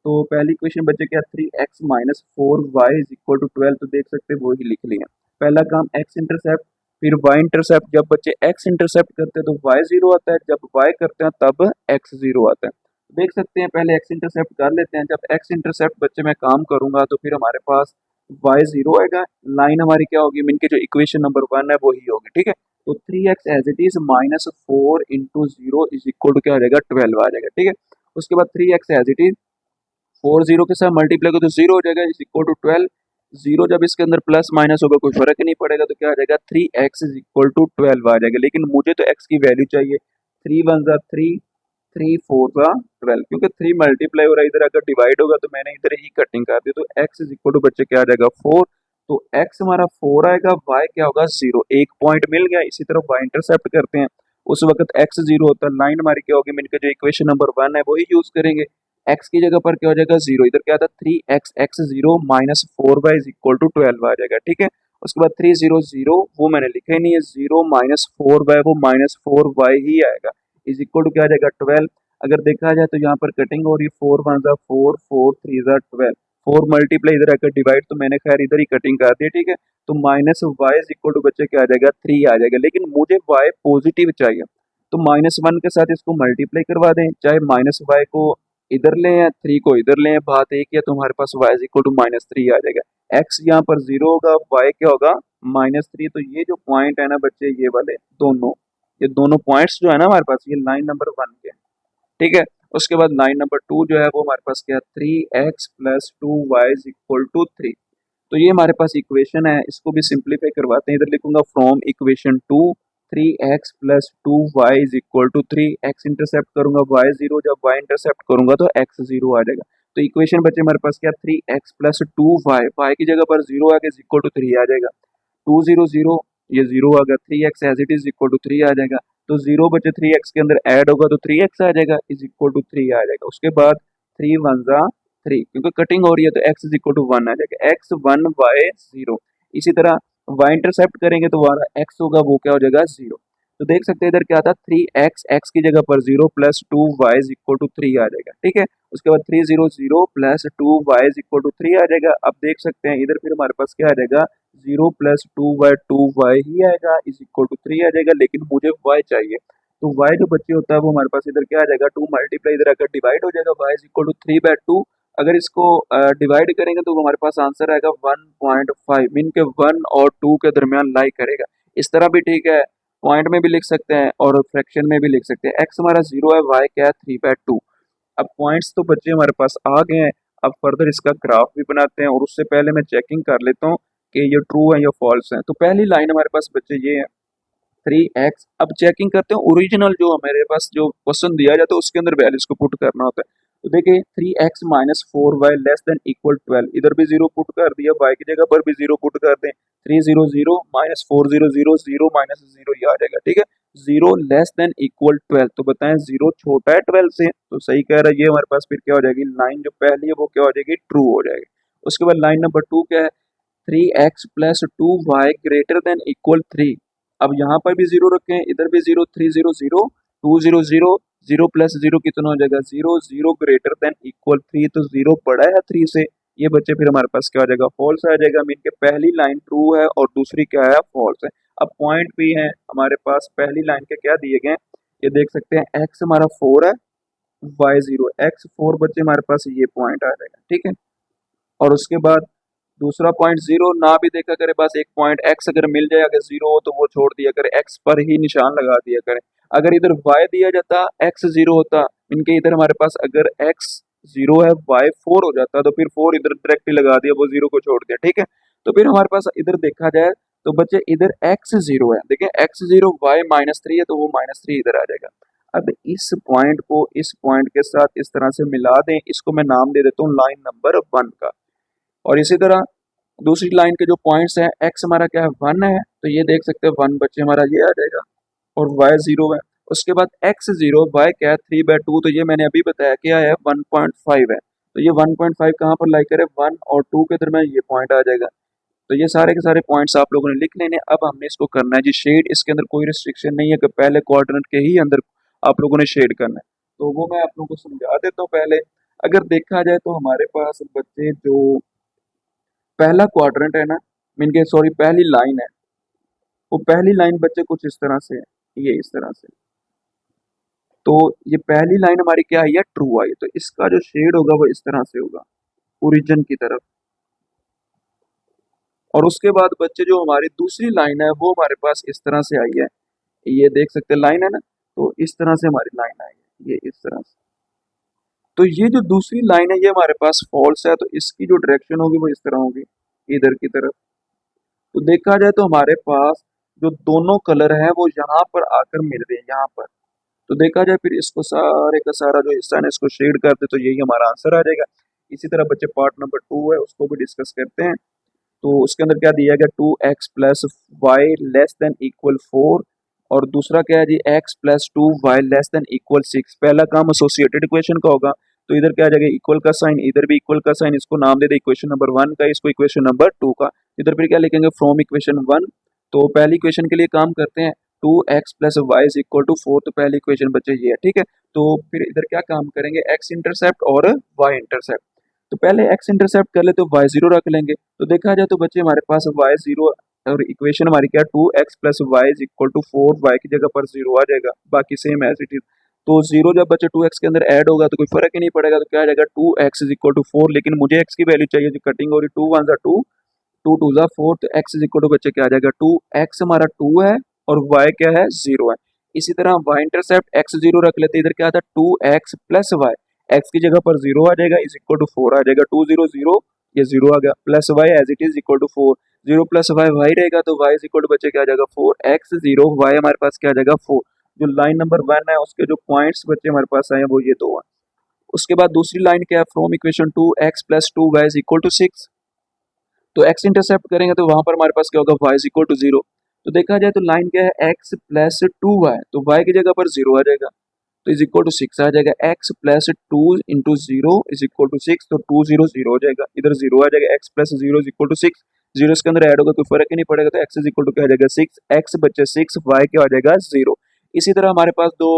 तो पहली इक्वेशन बचे क्या, 3x minus 4y is equal to 12। तो देख सकते हैं वही लिख लिया। पहला काम एक्स इंटरसेप्ट, फिर y इंटरसेप्ट। जब बच्चे x इंटरसेप्ट करते हैं तो y जीरो आता है, जब y करते हैं तब x जीरो आता है। देख सकते हैं पहले x इंटरसेप्ट कर लेते हैं। जब x इंटरसेप्ट बच्चे मैं काम करूंगा तो फिर हमारे पास y जीरो आएगा। लाइन हमारी क्या होगी, मीन की जो इक्वेशन नंबर 1 है वही होगी। ठीक है, तो 3x as it is minus 4 into zero is equal to क्या आ जाएगा, 12 आ जाएगा। ठीक है, उसके बाद 3x as it is 4 zero के साथ मल्टीप्लाई करो तो जीरो हो जाएगा, इज इक्वल टू 12। जीरो जब इसके अंदर प्लस माइनस होगा कोई फर्क ही नहीं पड़ेगा, तो क्या आ जाएगा, 3x इज इक्वल टू 12 आ जाएगा। लेकिन मुझे तो x की वैल्यू चाहिए। 3 1 जा 3, 3 4 जा 12, क्योंकि 3 मल्टीप्लाई हो रहा है, इधर अगर डिवाइड होगा तो मैंने इधर ही कटिंग कर दी। तो x इज इक्वल टू बच्चे क्या आ जाएगा, 4। तो x हमारा 4 आएगा, y क्या होगा, 0। एक पॉइंट मिल गया। इसी तरह y इंटरसेप्ट करते हैं, उस वक्त x 0 होता है। लाइन हमारी क्या होगी, मिलकर जो इक्वेशन नंबर 1 है वही यूज करेंगे। x की जगह पर क्या हो जाएगा, 0। इधर क्या था, 3x x 0 minus 4y is equal to 12 आ जाएगा। ठीक है, उसके बाद 3 0 0 वो मैंने लिखा ही नहीं है, 0 माइनस 4y वो माइनस 4y ही आएगा, इज इक्वल टू क्या आ जाएगा, 12। अगर देखा जाए तो यहाँ पर कटिंग हो रही है, 4 1 जा 4, 4 3 जा 12, 4 मल्टीप्लाई इधर आकर डिवाइड, तो मैंने खैर इधर ही कटिंग कर दी। ठीक है, तो minus y is equal to बच्चे क्या आ जाएगा, 3 आ जाएगा। लेकिन मुझे y पॉजिटिव चाहिए, तो -1 के साथ इसको मल्टीप्लाई करवा दें, चाहे -y को इधर ले या 3 को इधर ले, बात एक है। तो हमारे पास y इज इक्वल टू -3 आ जाएगा। x यहाँ पर 0 होगा, y क्या होगा, -3। तो ये जो पॉइंट है ना बच्चे, ये वाले दोनों, ये दोनों पॉइंट्स जो है ना हमारे पास, ये लाइन नंबर 1 के। ठीक है, उसके बाद लाइन नंबर 2 जो है वो हमारे पास क्या है, 3x plus 2y is equal to 3। तो ये हमारे पास इक्वेशन है, इसको भी सिंप्लीफाई करवाते हैं। इधर लिखूंगा from equation 2, 3x plus 2y is equal to 3। x intercept करूंगा y 0, जब y इंटरसेप्ट करूंगा तो x 0 आ जाएगा। तो इक्वेशन बचे हमारे पास क्या, 3x प्लस 2y, y की जगह पर 0 आके इज इक्वल टू 3 आ जाएगा। 2 0 0, ये 0 आ गया। 3x as it is equal to 3 आ जाएगा। तो 0 बचे 3x के अंदर ऐड होगा तो 3x आ जाएगा, इज इक्वल टू 3 आ जाएगा। उसके बाद 3 1 जा 3, क्योंकि कटिंग हो रही है तो x इज इक्वल टू 1 आ जाएगा। x 1 y 0। इसी तरह y इंटरसेप्ट करेंगे तो हमारा x होगा वो क्या हो जाएगा, 0। तो देख सकते हैं इधर क्या था, 3x x की जगह पर 0 plus 2y is equal to 3 आ जाएगा। ठीक है, उसके बाद 3 0 0 plus 2y is equal to 3 आ जाएगा। अब देख सकते हैं इधर फिर हमारे पास क्या आ जाएगा, 0 प्लस 2y ही आएगा, इज इक्वल टू 3 आ जाएगा। लेकिन मुझे y चाहिए, तो y जो बच्चे होता है वो हमारे पास इधर क्या आ जाएगा, 2 मल्टीप्लाई इधर आकर डिवाइड हो जाएगा, y इज इक्वल टू 3/2। अगर इसको डिवाइड करेंगे तो हमारे पास आंसर आएगा 1.5, मीन के 1 और 2 के दरमियान लाई करेगा। इस तरह भी ठीक है, पॉइंट में भी लिख सकते हैं और फ्रैक्शन में भी लिख सकते हैं। x हमारा 0 है, y क्या है, 3/2। अब पॉइंट्स तो बच्चे हमारे पास आ गए हैं। अब फर्दर इसका ग्राफ भी बनाते हैं, और उससे पहले मैं चेकिंग कर लेता हूँ कि ये ट्रू है या फॉल्स है। तो पहली लाइन हमारे पास बच्चे ये है, 3x। अब चेकिंग करते हैं ओरिजिनल जो हमारे पास जो क्वेश्चन दिया जाता है उसके अंदर वैल्यूज को पुट करना होता है। तो देखिए 3x minus 4y less than equal 12, इधर भी 0 पुट कर दिया, y की जगह पर भी 0 पुट कर दें। 3 0 0 माइनस 4 0 0 0 माइनस 0 ये आ जाएगा। ठीक है, 0 लेस देन इक्वल 12, तो बताएं 0 छोटा है 12 से, तो सही कह रहा है। ये हमारे पास फिर क्या हो जाएगी, लाइन जो पहली है वो क्या हो जाएगी, ट्रू हो जाएगी। उसके बाद लाइन नंबर 2 क्या है, 3x plus 2y greater than equal 3। अब यहाँ पर भी 0 रखें, इधर भी 0, 3 0 0 2 0 0, 0 प्लस 0 कितना हो जाएगा, 0 0 ग्रेटर देन इक्वल 3। तो 0 बड़ा है 3 से, ये बच्चे फिर हमारे पास क्या आ जाएगा, फॉल्स आ जाएगा। मीन के पहली लाइन ट्रू है और दूसरी क्या है, फॉल्स है। अब पॉइंट भी है हमारे पास, पहली लाइन के क्या दिए गए हैं, ये देख सकते हैं, एक्स हमारा 4 है, वाई 0, एक्स 4 बच्चे हमारे पास ये पॉइंट आ जाएगा, ठीक है। और उसके बाद दूसरा पॉइंट 0 ना भी देखा करे, बस एक पॉइंट एक्स अगर मिल जाए, अगर 0 हो तो वो छोड़ दिया करे, एक्स पर ही निशान लगा दिया करे। अगर इधर वाई दिया जाता, एक्स 0 होता, इनके इधर हमारे पास अगर एक्स 0 है, वाई 4 हो जाता, तो फिर 4 इधर डायरेक्टली लगा दिया, वो 0 को छोड़ दिया, ठीक है। तो फिर हमारे पास इधर देखा जाए तो बच्चे इधर एक्स 0 है, देखिए एक्स 0 वाई -3 है, तो वो -3 इधर आ जाएगा। अब इस पॉइंट को इस पॉइंट के साथ इस तरह से मिला दें, इसको मैं नाम दे देता हूँ लाइन नंबर 1 का। और इसी तरह दूसरी लाइन के जो पॉइंट्स हैं, एक्स हमारा क्या है, 1 है, तो ये देख सकते हैं 1 बच्चे हमारा ये आ जाएगा, और वाई 0 है। उसके बाद एक्स 0 वाई क्या है, 3/2, तो ये मैंने अभी बताया क्या है, 1.5 है। तो ये 1.5 कहाँ पर लाई करे, 1 और 2 के दरमियान ये पॉइंट आ जाएगा। तो ये सारे के सारे पॉइंट्स आप लोगों ने लिख लेने। अब हमने इसको करना है जी शेड, इसके अंदर कोई रिस्ट्रिक्शन नहीं है कि पहले क्वाड्रेंट के ही अंदर आप लोगों ने शेड करना है, तो वो मैं आप लोगों को समझा देता हूँ पहले। अगर देखा जाए तो हमारे पास बच्चे जो पहला क्वाड्रेंट है ना, मीन के सॉरी पहली लाइन है, वो पहली लाइन बच्चे कुछ इस तरह से है, ये इस तरह से। तो ये पहली लाइन हमारी क्या आई है, ट्रू आई है, तो इसका जो शेड होगा वो इस तरह से होगा, ओरिजिन की तरफ। और उसके बाद बच्चे जो हमारी दूसरी लाइन है वो हमारे पास इस तरह से आई है, ये देख सकते हैं लाइन है ना, तो इस तरह से हमारी लाइन आई है, ये इस तरह से। तो ये जो दूसरी लाइन है ये हमारे पास फॉल्स है, तो इसकी जो डायरेक्शन होगी वो इस तरह होगी, इधर की तरफ। तो देखा जाए तो हमारे पास जो दोनों कलर हैं वो यहाँ पर आकर मिल रहे हैं, यहाँ पर। तो देखा जाए फिर इसको सारे का सारा जो हिस्सा है ना, इसको शेड कर दे, तो यही हमारा आंसर आ जाएगा। इसी तरह बच्चे पार्ट नंबर 2 है, उसको भी डिस्कस करते हैं। तो उसके अंदर क्या दिया गया, 2x plus y less than equal 4, और दूसरा क्या है जी, x plus 2y less than equal 6। पहला काम एसोसिएटेड इक्वेशन का होगा, तो इधर क्या आ जाएगा, इक्वल का साइन, इधर भी इक्वल का साइन, इसको नाम दे दे इक्वेशन नंबर 1 का, इसको इक्वेशन नंबर 2 का। इधर फिर क्या लिखेंगे, फ्रॉम इक्वेशन 1। तो पहली इक्वेशन के लिए काम करते हैं, 2x plus y is equal to 4, तो पहली इक्वेशन बच्चे ये है, ठीक है। तो फिर इधर क्या काम करेंगे, x इंटरसेप्ट और y इंटरसेप्ट। तो पहले x इंटरसेप्ट कर ले तो y0 रख लेंगे। तो देखा जाए तो बच्चे हमारे पास y0 और इक्वेशन हमारी क्या, 2x plus y is equal to 4, y की जगह पर 0 आ जाएगा, बाकी सेम एज इट इज। तो 0 जब बच्चे 2x के अंदर ऐड होगा तो कोई फर्क ही नहीं पड़ेगा, तो क्या आ जाएगा, 2x इज इक्वल टू 4, लेकिन मुझे x की वैल्यू चाहिए जो कटिंग हो रही, 2 1 2, 2 2 4, तो x इज इक्वल टू बच्चे क्या आ जाएगा, 2x हमारा 2 है और y क्या है, 0 है। इसी तरह y इंटरसेप्ट x0 रख लेते, इधर क्या आता है, 2x प्लस वाई, x की जगह पर 0 आ जाएगा, इज इक्वल टू 4 आ जाएगा, 2 0 0, ये 0 आ गया, plus y as it is equal to 4, 0 plus y y रहेगा, तो y इज इक्वल टू बच्चे क्या आ जाएगा, 4x0, y हमारे पास क्या आ जाएगा, 4। जो लाइन नंबर 1 है उसके जो पॉइंट्स बच्चे हमारे पास आए हैं वो ये दो है। उसके बाद दूसरी लाइन क्या है, from equation 2x plus 2y is equal to 6। तो x इंटरसेप्ट करेंगे तो वहां पर हमारे पास क्या होगा, y इज इक्वल टू 0। तो देखा जाए तो लाइन क्या है, x प्लस 2y, तो y की जगह पर 0 आ जाएगा, तो इज इक्वल टू 6 आ जाएगा, x plus 2 into 0 is equal to 6, तो 2 0 0 हो जाएगा, इधर 0 आ जाएगा, x plus 0 is equal to 6, 0 इसके अंदर ऐड होगा कोई फर्क ही नहीं पड़ेगा, तो x इज इक्वल टू क्या आ जाएगा, 6, x बच्चे 6, y क्या आ जाएगा, 0। इसी तरह हमारे पास दो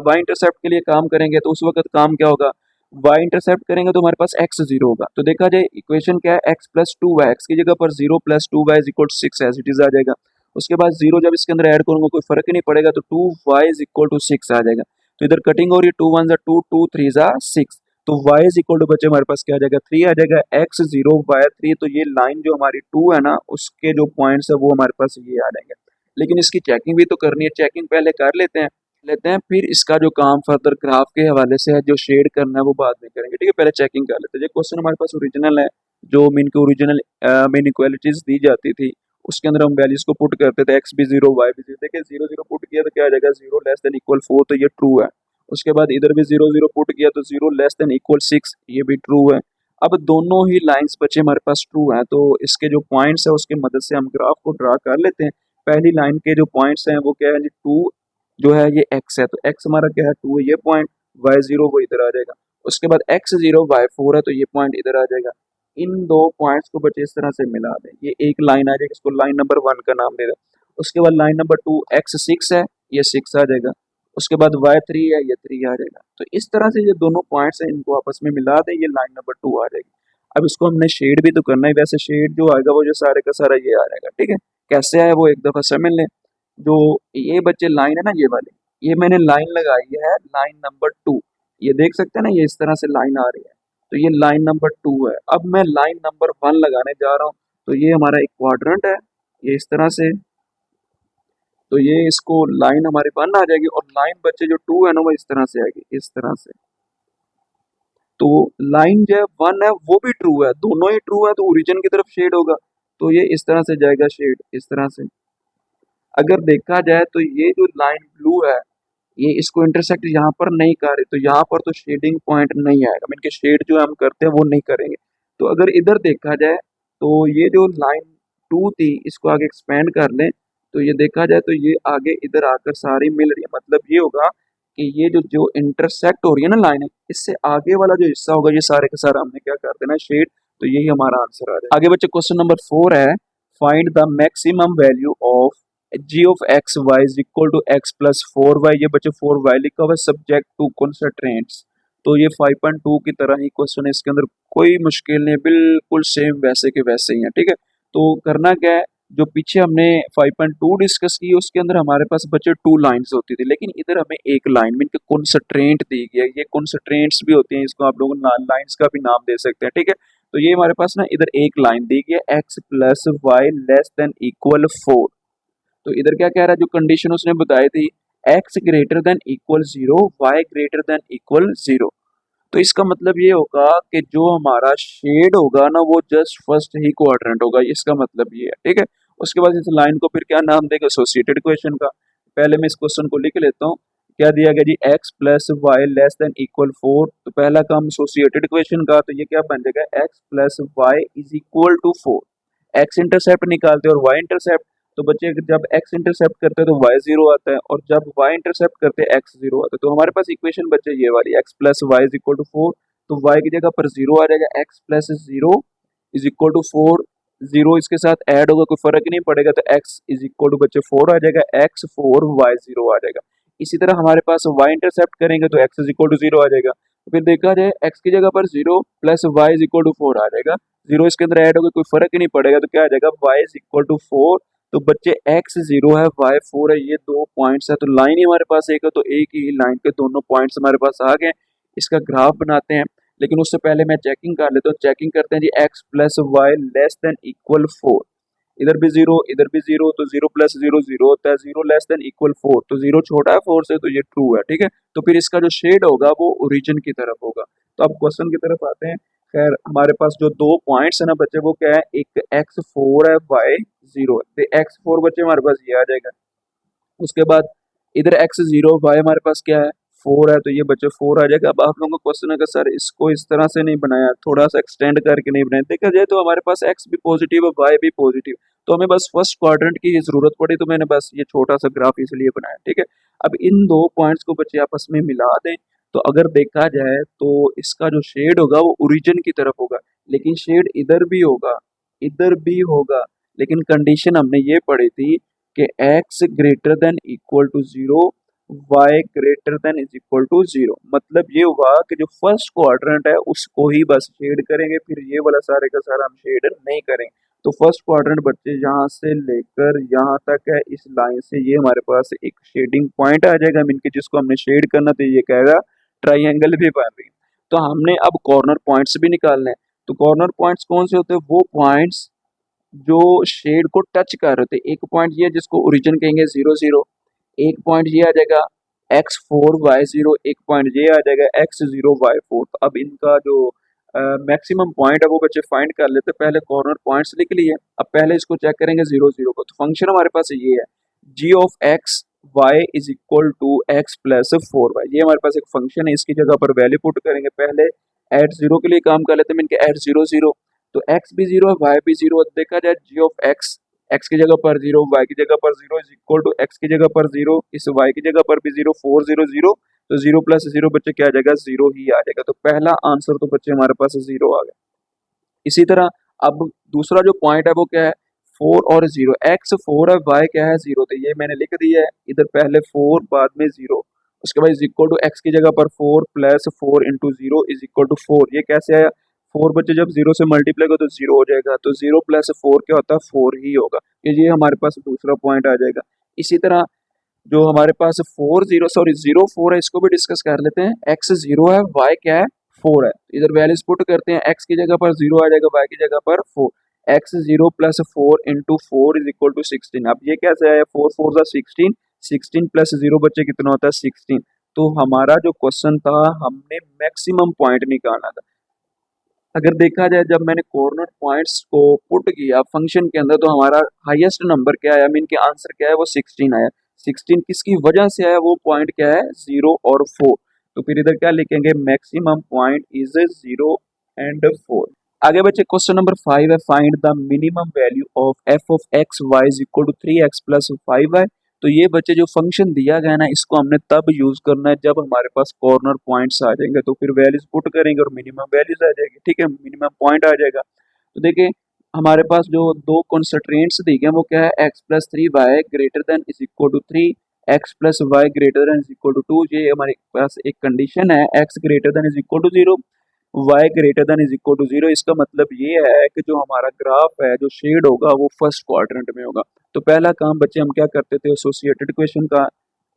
y इंटरसेप्ट के लिए काम करेंगे, तो उस वक्त काम क्या होगा, y इंटरसेप्ट करेंगे तो हमारे पास x 0 होगा। तो देखा जाए इक्वेशन क्या है, x प्लस 2y, x की जगह पर 0 plus 2y is equal to 6 as it is आ जाएगा। उसके बाद 0 जब इसके अंदर ऐड करूंगा कोई फर्क ही नहीं पड़ेगा, तो 2y इज इक्वल टू 6 आ जाएगा। तो इधर कटिंग हो रही है, 2 1 2, 2 3 6, तो y इज इक्वल टू बच्चे हमारे पास क्या आ जाएगा, 3 आ जाएगा, x 0 y 3। तो ये लाइन जो हमारी 2 है ना, उसके जो पॉइंट्स है वो हमारे पास ये आ जाएंगे। लेकिन इसकी चेकिंग भी तो करनी है, चेकिंग पहले कर लेते हैं, फिर इसका जो काम फर्दर ग्राफ के हवाले से है, जो शेड करना है वो बाद में करेंगे, ठीक है। पहले चेकिंग कर लेते हैं। ये क्वेश्चन हमारे पास ओरिजिनल है, जो मीन के ओरिजिनल मीन इक्वालिटीज दी जाती थी, उसके अंदर हम वैल्यूज को पुट करते थे, x भी 0 y भी 0। देखिए 0 0 पुट किया तो क्या आ जाएगा, 0 लेस देन इक्वल 4, तो ये ट्रू है। उसके बाद इधर भी 0 0 पुट किया तो 0 लेस देन इक्वल 6, ये भी ट्रू है। अब दोनों ही लाइंस बचे हमारे पास ट्रू हैं, तो इसके जो पॉइंट्स है उसकी मदद से हम ग्राफ को ड्रा कर लेते हैं। पहली लाइन के जो पॉइंट्स हैं वो क्या है जी, 2 जो है ये x है, तो x हमारा क्या है, 2 है, ये पॉइंट, y0 वो इधर आ जाएगा। उसके बाद x0 y4 है, तो ये पॉइंट इधर आ जाएगा। इन दो पॉइंट्स को बच्चे इस तरह से मिला दें, ये एक लाइन आ जाएगी, इसको लाइन नंबर 1 का नाम दे दें। उसके बाद लाइन नंबर 2 x6 है, ये 6 आ जाएगा। उसके बाद y3 है, ये 3 आ जाएगा। तो इस तरह से ये दोनों पॉइंट्स हैं, इनको आपस में मिला दें, ये लाइन नंबर 2 आ जाएगी। अब इसको हमने शेड भी तो करना है, वैसे शेड जो आएगा वो जो सारे का सारा ये आ जाएगा, ठीक है। कैसे आया वो एक दफ़ा समझ लें। जो ये बच्चे लाइन है ना ये वाली, ये मैंने लाइन लगाई है लाइन नंबर 2, ये देख सकते हैं ना, ये इस तरह से लाइन आ रही है, तो ये लाइन नंबर 2 है। अब मैं लाइन नंबर 1 लगाने जा रहा हूँ, तो ये हमारा एक क्वाड्रेंट है, ये इस तरह से, तो ये इसको लाइन हमारी 1 आ जाएगी, और लाइन बच्चे जो 2 है ना वो इस तरह से आएगी, इस तरह से। तो लाइन जो है 1 है वो भी ट्रू है, दोनों ही ट्रू है, तो ओरिजिन की तरफ शेड होगा, तो ये इस तरह से जाएगा शेड, इस तरह से। अगर देखा जाए तो ये जो लाइन ब्लू है, ये इसको इंटरसेक्ट यहाँ पर नहीं कर रही, तो यहाँ पर तो शेडिंग पॉइंट नहीं आएगा, मीन के शेड जो हम करते हैं वो नहीं करेंगे। तो अगर इधर देखा जाए तो ये जो लाइन 2 थी इसको आगे एक्सपेंड कर लें, तो ये देखा जाए तो ये आगे इधर आकर सारी मिल रही है, मतलब ये होगा कि ये जो जो इंटरसेक्ट हो रही है ना लाइन, इससे आगे वाला जो हिस्सा होगा ये सारे का सारा हमने क्या कर देना शेड, तो यही हमारा आंसर आ जाएगा। आगे बच्चे क्वेश्चन नंबर 4 है, find the maximum value of g of x y is equal to x plus 4y। ये बच्चे 4y लिखा हुआ है सब्जेक्ट टू कंस्ट्रेंट्स, तो ये 5.2 की तरह ही क्वेश्चन है, इसके अंदर कोई मुश्किल नहीं, बिल्कुल सेम वैसे के वैसे ही है, ठीक है। तो करना क्या है, जो पीछे हमने 5.2 डिस्कस की उसके अंदर हमारे पास बच्चे 2 लाइंस होती थी, लेकिन इधर हमें एक लाइन मीन के कंस्ट्रेंट दी गई है, ये कंस्ट्रेंट्स भी होती हैं, इसको आप लोग लाइंस का भी नाम दे सकते हैं, ठीक है। तो ये हमारे पास ना इधर एक लाइन दी गई है, x plus y less than equal 4। तो इधर क्या कह रहा है, जो कंडीशन उसने बताई थी, x greater than equal 0, y greater than equal 0। तो इसका मतलब ये होगा कि जो हमारा शेड होगा ना वो जस्ट फर्स्ट ही क्वाड्रेंट होगा, इसका मतलब ये है, ठीक है। उसके बाद इस लाइन को फिर क्या नाम देगा, एसोसिएटेड इक्वेशन का। पहले मैं इस क्वेश्चन को लिख लेता हूँ, क्या दिया गया जी, x plus y less than equal 4, तो पहला काम एसोसिएटेड इक्वेशन का, तो ये क्या बन जाएगा, x plus y is equal to 4। x intercept निकालते हैं और y इंटरसेप्ट, तो बच्चे जब x इंटरसेप्ट करते हैं तो y जीरो आता है, और जब y इंटरसेप्ट करते हैं x जीरो आता है। तो हमारे पास इक्वेशन बच्चे ये वाली, x plus y is equal to 4, तो y की जगह पर 0 आ जाएगा, x plus 0 is equal to 4, 0 इसके साथ ऐड होगा, कोई फर्क नहीं पड़ेगा, तो x इज इक्वल टू बच्चे 4 आ जाएगा, x 4 y 0 आ जाएगा। इसी तरह हमारे पास y इंटरसेप्ट करेंगे तो x इज इक्वल टू 0 आ जाएगा, तो फिर देखा जाए x की जगह पर 0 plus y is equal to 4 आ जाएगा, 0 इसके अंदर ऐड होगा, कोई फर्क ही नहीं पड़ेगा, तो क्या आ जाएगा, y इज इक्वल टू 4। तो बच्चे x 0 है y 4 है, ये दो पॉइंट्स है, तो लाइन ही हमारे पास एक है, तो एक ही लाइन के दोनों पॉइंट्स हमारे पास आ गए। इसका ग्राफ बनाते हैं, लेकिन उससे पहले मैं चेकिंग कर लेता हूँ। चेकिंग करते हैं जी, x plus y less than equal 4, इधर भी 0 इधर भी 0, तो 0 प्लस 0 0 होता है, 0 लेस देन इक्वल 4, तो 0 छोटा है 4 से, तो ये ट्रू है, ठीक है। तो फिर इसका जो शेड होगा वो ओरिजिन की तरफ होगा। तो अब क्वेश्चन की तरफ आते हैं। खैर हमारे पास जो दो पॉइंट्स है ना बच्चे, वो क्या है, एक x4 है, y 0 है, तो x4 बच्चे हमारे पास ये आ जाएगा। उसके बाद इधर x0 y हमारे पास क्या है, 4 है, तो ये बच्चे 4 आ जाएगा। अब आप लोगों का क्वेश्चन है कि सर इसको इस तरह से नहीं बनाया, थोड़ा सा एक्सटेंड करके नहीं बनाया, देखा जाए तो हमारे पास x भी पॉजिटिव है y भी पॉजिटिव, तो हमें बस फर्स्ट क्वाड्रेंट की जरूरत पड़ी, तो मैंने बस ये छोटा सा ग्राफ इसलिए बनाया, ठीक है। अब इन दो पॉइंट्स को बच्चे आपस में मिला दें, तो अगर देखा जाए तो इसका जो शेड होगा वो ओरिजिन की तरफ होगा, लेकिन शेड इधर भी होगा, इधर भी होगा, लेकिन कंडीशन हमने ये पढ़ी थी कि x greater than equal to 0, y greater than is equal to 0। मतलब ये हुआ कि जो फर्स्ट क्वाड्रेंट है उसको ही बस शेड करेंगे, फिर ये वाला सारे का सारा हम शेड नहीं करेंगे। तो फर्स्ट क्वाड्रेंट बच्चे यहाँ से लेकर यहाँ तक है, इस लाइन से ये हमारे पास एक शेडिंग पॉइंट आ जाएगा, मीन के जिसको हमने शेड करना, तो ये कहेगा ट्राइंगल भी बन रही है। तो हमने अब कॉर्नर पॉइंट्स भी निकालने हैं, तो कॉर्नर पॉइंट्स कौन से होते हैं, वो पॉइंट्स जो शेड को टच कर रहे थे। एक पॉइंट ये जिसको ओरिजिन कहेंगे 0 0, एक पॉइंट ये आ जाएगा x4 y 0, एक पॉइंट ये आ जाएगा x0 y4। तो अब इनका जो मैक्सिमम पॉइंट है वो बच्चे फाइंड कर लेते, पहले कॉर्नर पॉइंट्स लिख लिए, अब पहले इसको चेक करेंगे 0 0 को। तो फंक्शन हमारे पास ये है, g of x y is equal to x plus 4y, ये हमारे पास एक फंक्शन है, इसकी जगह पर वैल्यू पुट करेंगे। पहले एट 0 के लिए काम कर लेते हैं, इनके एट 0 0, तो x भी 0 है y भी 0 है। देखा जाए g ऑफ x की जगह पर 0, y की जगह पर 0 इज इक्वल टू x की जगह पर 0, इस y की जगह पर भी 0, 4 0 0, तो 0 प्लस 0 बच्चे क्या आ जाएगा, 0 ही आ जाएगा। तो पहला आंसर तो बच्चे हमारे पास 0 आ गया। इसी तरह अब दूसरा जो पॉइंट है वो क्या है, 4 और 0, x 4 है, y क्या है 0, तो ये मैंने लिख दिया है, इधर पहले 4 बाद में 0, उसके बाद इज इक्वल टू x की जगह पर 4 plus 4 into 0 is equal to 4। ये कैसे आया, 4 बच्चे जब 0 से मल्टीप्लाई करो तो 0 हो जाएगा, तो 0 प्लस 4 क्या होता है, 4 ही होगा। ये हमारे पास दूसरा पॉइंट आ जाएगा। इसी तरह जो हमारे पास 0 4 है, इसको भी डिस्कस कर लेते हैं। x 0 है, y क्या है, 4 है। इधर वैल्यूज पुट करते हैं, x की जगह पर 0 आ जाएगा, y की जगह पर 4। x 0 plus 4 into 4 is equal to 16। अब ये कैसे आया, 4 4 जा 16, 16 प्लस 0 बच्चे कितना होता है, 16। तो हमारा जो क्वेश्चन था, हमने मैक्सिमम पॉइंट निकालना था। अगर देखा जाए, जब मैंने कॉर्नर पॉइंट्स को पुट किया फंक्शन के अंदर, तो हमारा हाईएस्ट नंबर क्या आया, मीन के आंसर क्या है, वो 16 आया। 16 किसकी वजह से आया, वो पॉइंट क्या है, 0 और 4। तो फिर इधर क्या लिखेंगे, मैक्सिमम पॉइंट इज 0 एंड 4। आगे बच्चे क्वेश्चन नंबर 5 है, find the minimum value of f of x y is equal to 3x plus 5y। तो ये बच्चे जो फंक्शन दिया गया ना, इसको हमने तब यूज करना है जब हमारे पास कॉर्नर पॉइंट्स आ जाएंगे, तो फिर वैल्यूज पुट करेंगे और मिनिमम वैल्यूज आ जाएगी। ठीक है, मिनिमम पॉइंट आ जाएगा। तो देखिए, हमारे पास जो दो कंस्ट्रेंट्स दी गए वो क्या है, x plus 3y greater than is equal to 3, x plus y greater than is equal to 2। ये हमारे पास एक कंडीशन है, x greater than is equal to 0, y greater than is equal to 0। इसका मतलब ये है कि जो हमारा ग्राफ है, जो शेड होगा, वो फर्स्ट क्वाड्रेंट में होगा। तो पहला काम बच्चे हम क्या करते थे, एसोसिएटेड इक्वेशन का,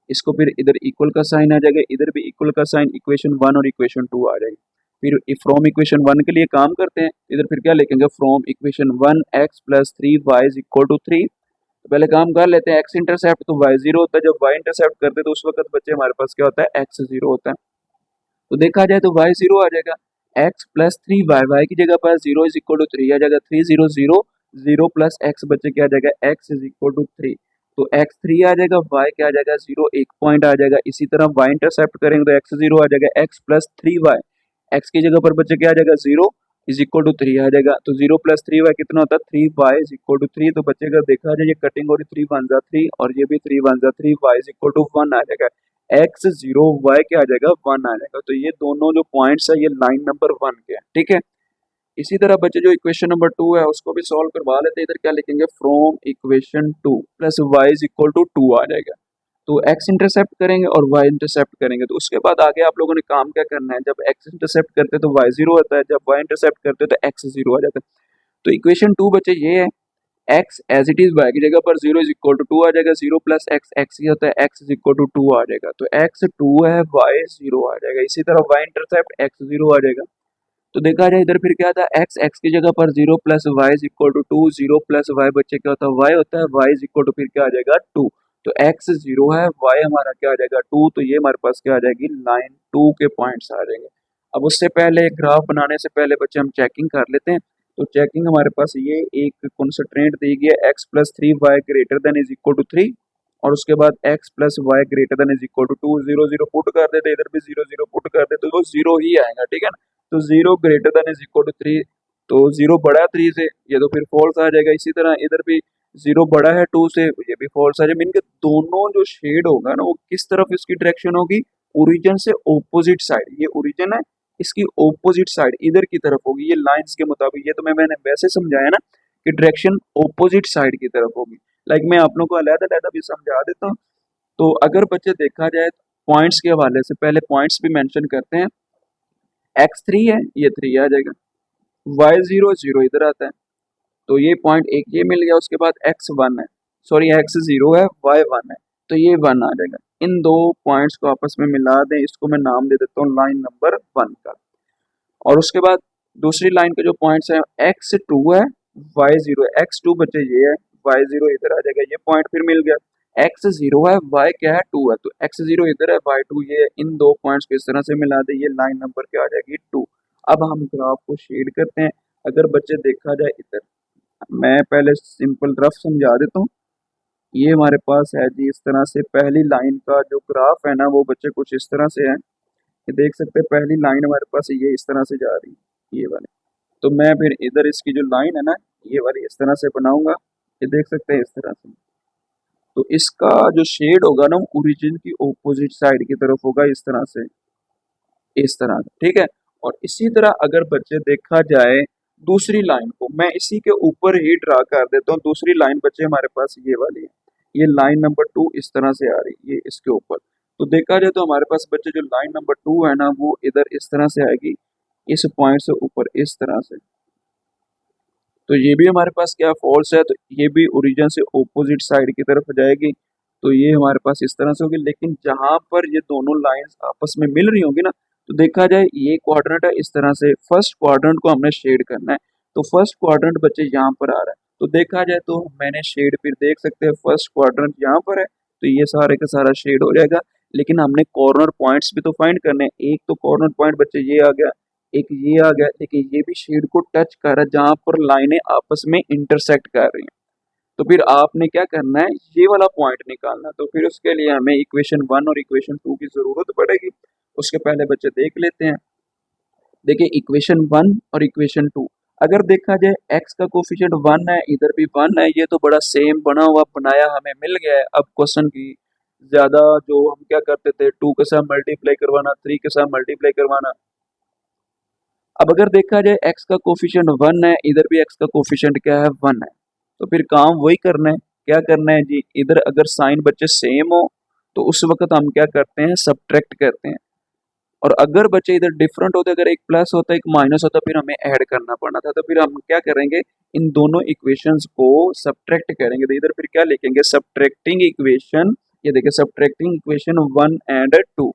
इसको फिर इधर इक्वल का साइन आ जाएगा, इधर भी इक्वल का साइन, इक्वेशन 1 और इक्वेशन 2 आ जाएगी। फिर फ्रॉम इक्वेशन 1 के लिए काम करते हैं, इधर फिर क्या लिखेंगे, from equation 1 x plus 3y is equal to 3। तो पहले काम कर लेते हैं, x इंटरसेप्ट तो y 0 होता है, जब y इंटरसेप्ट करते हैं तो उस वक्त बच्चे हमारे पास क्या होता है, x 0 होता है। तो देखा जाए तो y 0 आ जाएगा, x प्लस 3y, y की जगह पर 0 इज इक्वल टू 3 आ जाएगा, 3 0 0 0 प्लस x बच्चे क्या आ जाएगा, x इज इक्वल टू 3। तो x 3 आ जाएगा, y क्या आ जाएगा, 0 एक पॉइंट आ जाएगा। इसी तरह y इंटरसेप्ट करेंगे तो x 0 आ जाएगा, x प्लस 3y, x की जगह पर बच्चे क्या आ जाएगा, 0 इज इक्वल टू 3 आ जाएगा। तो 0 प्लस 3y कितना होता है, 3y इज इक्वल टू 3। तो बच्चे का देखा जाए, ये कटिंग हो रही, 3 1 जा 3 और ये भी 3 1 जा 3, y इज इक्वल टू 1 आ जाएगा। x 0 y क्या आ जाएगा, 1 आ जाएगा। तो ये दोनों जो पॉइंट्स है, ये लाइन नंबर 1 के हैं। ठीक है, इसी तरह बच्चे जो इक्वेशन नंबर 2 है, उसको भी सॉल्व करवा लेते हैं। इधर क्या लिखेंगे, from equation 2 plus y is equal to 2 आ जाएगा। तो x इंटरसेप्ट करेंगे और y इंटरसेप्ट करेंगे। तो उसके बाद आगे आप लोगों ने काम क्या करना है, जब x इंटरसेप्ट करते हैं तो y 0 होता है, जब y इंटरसेप्ट करते हैं तो x 0 आ जाता है। तो इक्वेशन 2 बच्चे ये है, x as it is y की जगह पर 0 इज इक्वल टू 2 आ जाएगा, 0 प्लस x, x ही होता है, x इज इक्वल टू 2 आ जाएगा। तो x 2 है, y 0 आ जाएगा। इसी तरह y इंटरसेप्ट x 0 आ जाएगा। तो देखा जाए, इधर फिर क्या था, x x की जगह पर 0 plus y is equal to 2, 0 plus y बच्चे क्या होता है, y होता है, y इज इक्वल टू फिर क्या आ जाएगा, 2। तो x 0 है, y हमारा क्या आ जाएगा, 2। तो ये हमारे पास क्या आ जाएगी, लाइन 2 के पॉइंट्स आ जाएंगे। अब उससे पहले ग्राफ बनाने से पहले बच्चे हम चेकिंग कर लेते हैं। तो चेकिंग हमारे पास ये एक कंस्ट्रेंट दी गई है, x plus 3y greater than is equal to 3, और उसके बाद x plus y greater than is equal to 2, 0 0 put कर देते, इधर भी 0 0 पुट कर देते, तो वो 0 ही आएगा। ठीक है ना, तो 0 greater than is equal to 3, तो 0 बड़ा है 3 से, ये तो फिर फॉल्स आ जाएगा। इसी तरह इधर भी 0 बड़ा है 2 से, ये भी फॉल्स आ जाएगा। इनके दोनों जो शेड होगा ना, वो किस तरफ इसकी डायरेक्शन होगी, ओरिजिन से ऑपोजिट साइड। ये ओरिजिन है, इसकी ऑपोजिट साइड इधर की तरफ होगी, ये लाइंस के मुताबिक। ये तो मैंने वैसे समझाया ना कि डायरेक्शन ऑपोजिट साइड की तरफ होगी। लाइक मैं आप लोगों को अलग-अलग भी समझा देता हूँ। तो अगर बच्चे देखा जाए, पॉइंट्स के हवाले से पहले पॉइंट्स भी मेंशन करते हैं। x 3 है, ये 3 आ जाएगा, y 0 0 इधर आता है, तो ये पॉइंट एक ये मिल गया। उसके बाद x 1 है, सॉरी x 0 है, y 1 है, तो ये 1 आ जाएगा। इन दो पॉइंट्स को आपस में मिला दें, इसको मैं नाम दे देता हूँ लाइन नंबर 1 का। और उसके बाद दूसरी लाइन के जो पॉइंट्स हैं, x 2 है, y 0 है, x 2 बच्चे ये है, y 0 इधर आ जाएगा, ये पॉइंट फिर मिल गया। x 0 है, y क्या है, 2 है, तो x 0 इधर है, y 2 ये है। इन दो पॉइंट्स को इस तरह से मिला दे, ये लाइन नंबर क्या आ जाएगी, 2। अब हम ग्राफ को शेड करते हैं। अगर बच्चे देखा जाए, इधर मैं पहले सिंपल रफ समझा देता हूँ। ये हमारे पास है जी, इस तरह से पहली लाइन का जो ग्राफ है ना, वो बच्चे कुछ इस तरह से है। ये देख सकते हैं, पहली लाइन हमारे पास ये इस तरह से जा रही है, ये वाली। तो मैं फिर इधर इसकी जो लाइन है ना, ये वाली इस तरह से बनाऊंगा, ये देख सकते हैं इस तरह से। तो इसका जो शेड होगा ना, ओरिजिन की ऑपोजिट साइड की तरफ होगा, इस तरह से, इस तरह से। ठीक है, और इसी तरह अगर बच्चे देखा जाए, दूसरी लाइन को मैं इसी के ऊपर ही ड्रा कर देता हूँ। दूसरी लाइन बच्चे हमारे पास ये वाली है, ये लाइन नंबर 2 इस तरह से आ रही है, ये इसके ऊपर। तो देखा जाए तो हमारे पास बच्चे जो लाइन नंबर 2 है ना, वो इधर इस तरह से आएगी, इस पॉइंट से ऊपर इस तरह से। तो ये भी हमारे पास क्या फॉल्स है, तो ये भी ओरिजिन से ऑपोजिट साइड की तरफ जाएगी, तो ये हमारे पास इस तरह से होगी। लेकिन जहां पर ये दोनों लाइंस आपस में मिल रही होंगी ना, तो देखा जाए ये क्वाड्रेंट है, इस तरह से फर्स्ट क्वाड्रेंट को हमने शेड करना है। तो फर्स्ट क्वाड्रेंट बच्चे यहाँ पर आ रहा है, तो देखा जाए तो मैंने शेड फिर देख सकते हैं फर्स्ट क्वाड्रेंट यहाँ पर है, तो ये सारे का सारा शेड हो जाएगा। लेकिन हमने कॉर्नर पॉइंट्स भी तो फाइंड करने हैं। एक तो कॉर्नर पॉइंट बच्चे ये आ गया, एक ये आ गया, लेकिन ये भी शेड को टच कर रहा है जहां पर लाइनें आपस में इंटरसेक्ट कर रही हैं। तो फिर आपने क्या करना है, ये वाला पॉइंट निकालना है। तो फिर उसके लिए हमें इक्वेशन 1 और इक्वेशन 2 की जरूरत पड़ेगी। उसके पहले बच्चे देख लेते हैं। देखिए इक्वेशन 1 और इक्वेशन 2, अगर देखा जाए x का कोफिशिएंट 1 है, इधर भी 1 है, ये तो बड़ा सेम बना हुआ बनाया हमें मिल गया है। अब क्वेश्चन की ज्यादा जो हम क्या करते थे, 2 के साथ मल्टीप्लाई करवाना, 3 के साथ मल्टीप्लाई करवाना। अब अगर देखा जाए x का कोफिशिएंट 1 है, इधर भी x का कोफिशिएंट क्या है 1 है, तो फिर काम वही करना है। क्या करना है जी, इधर अगर साइन बच्चे सेम हो तो उस वक्त हम क्या करते हैं, सब्ट्रैक्ट करते हैं। और अगर बच्चे इधर डिफरेंट होते, अगर एक प्लस होता एक माइनस होता, फिर हमें ऐड करना पड़ना था। तो फिर हम क्या करेंगे, इन दोनों इक्वेशंस को सब्ट्रैक्ट करेंगे। तो इधर फिर क्या लिखेंगे, सब्ट्रैक्टिंग इक्वेशन। ये देखिए सब्ट्रैक्टिंग इक्वेशन 1 एंड 2।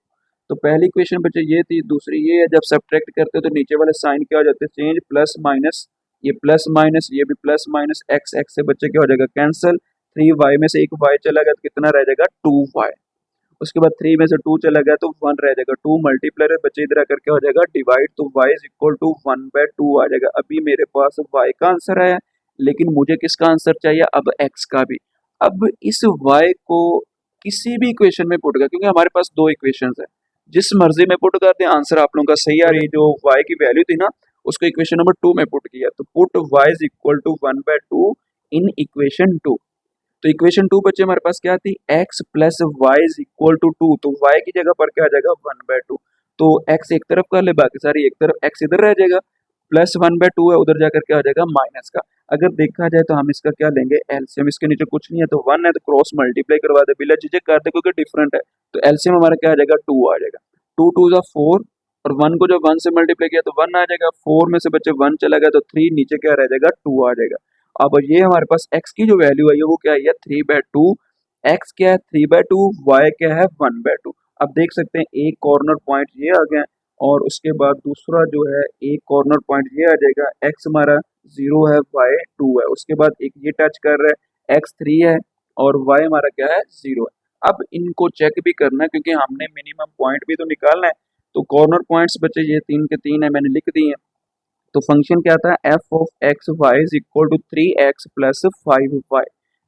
तो पहली इक्वेशन बच्चे ये थी, दूसरी ये है। जब सब्ट्रैक्ट करते हैं तो नीचे वाले साइन क्या हो जाते हैं, चेंज, प्लस माइनस, ये प्लस माइनस, ये भी प्लस माइनस, एक्स एक्स से बच्चे क्या हो जाएगा, कैंसल। 3y में से एक y चला गया तो कितना रह जाएगा, 2y। उसके बाद 3 में से 2 चला गया तो 1 रह जाएगा। 2 मल्टीप्लाई है बच्चे, इधर आकर क्या हो जाएगा, डिवाइड, तो y इज इक्वल टू 1/2 आ जाएगा। अभी मेरे पास y का आंसर है, लेकिन मुझे किसका आंसर चाहिए, अब x का भी। अब इस y को किसी भी इक्वेशन में पुट कर, क्योंकि हमारे पास दो इक्वेशन है, जिस मर्जी में पुट करते हैं आंसर आप लोगों का सही आ रही है। जो y की वैल्यू थी ना, उसको इक्वेशन नंबर 2 में पुट किया, तो put y is equal to 1/2 in equation 2। तो इक्वेशन 2 बच्चे हमारे पास क्या थी, x plus y is equal to 2, तो y की जगह पर क्या आ जाएगा, 1/2। तो x एक तरफ कर ले, बाकी सारी एक तरफ, x इधर रह जाएगा, प्लस 1/2 है, उधर जाकर क्या हो जाएगा, माइनस का। अगर देखा जाए तो हम इसका क्या लेंगे, एलसीएम। इसके नीचे कुछ नहीं है तो 1 है, तो क्रॉस मल्टीप्लाई करवा दे, बिना झिझक कर दे, क्योंकि डिफरेंट है। तो एलसीएम हमारा क्या आ जाएगा, 2 आ जाएगा। 2 2 जा 4, और 1 को जब 1 से मल्टीप्लाई किया तो 1 आ जाएगा। 4 में से बच्चे 1 चला गया तो 3, नीचे क्या रह जाएगा, 2 आ जाएगा। अब ये हमारे पास x की जो वैल्यू है वो क्या है, 3/2। x क्या है, 3/2, y क्या है, 1/2। अब देख सकते हैं एक कॉर्नर पॉइंट ये आ गया, और उसके बाद दूसरा जो है एक कॉर्नर पॉइंट ये आ जाएगा। x हमारा 0 है, y 2 है, उसके बाद एक ये टच कर रहा है, x 3 है, और y हमारा क्या है, 0 है। अब इनको चेक भी करना है, क्योंकि हमने मिनिमम पॉइंट भी तो निकालना है। तो कॉर्नर पॉइंट्स बच्चे ये 3 के 3 है, मैंने लिख दिए हैं। तो फंक्शन क्या था, f of x y is equal to 3x plus 5y।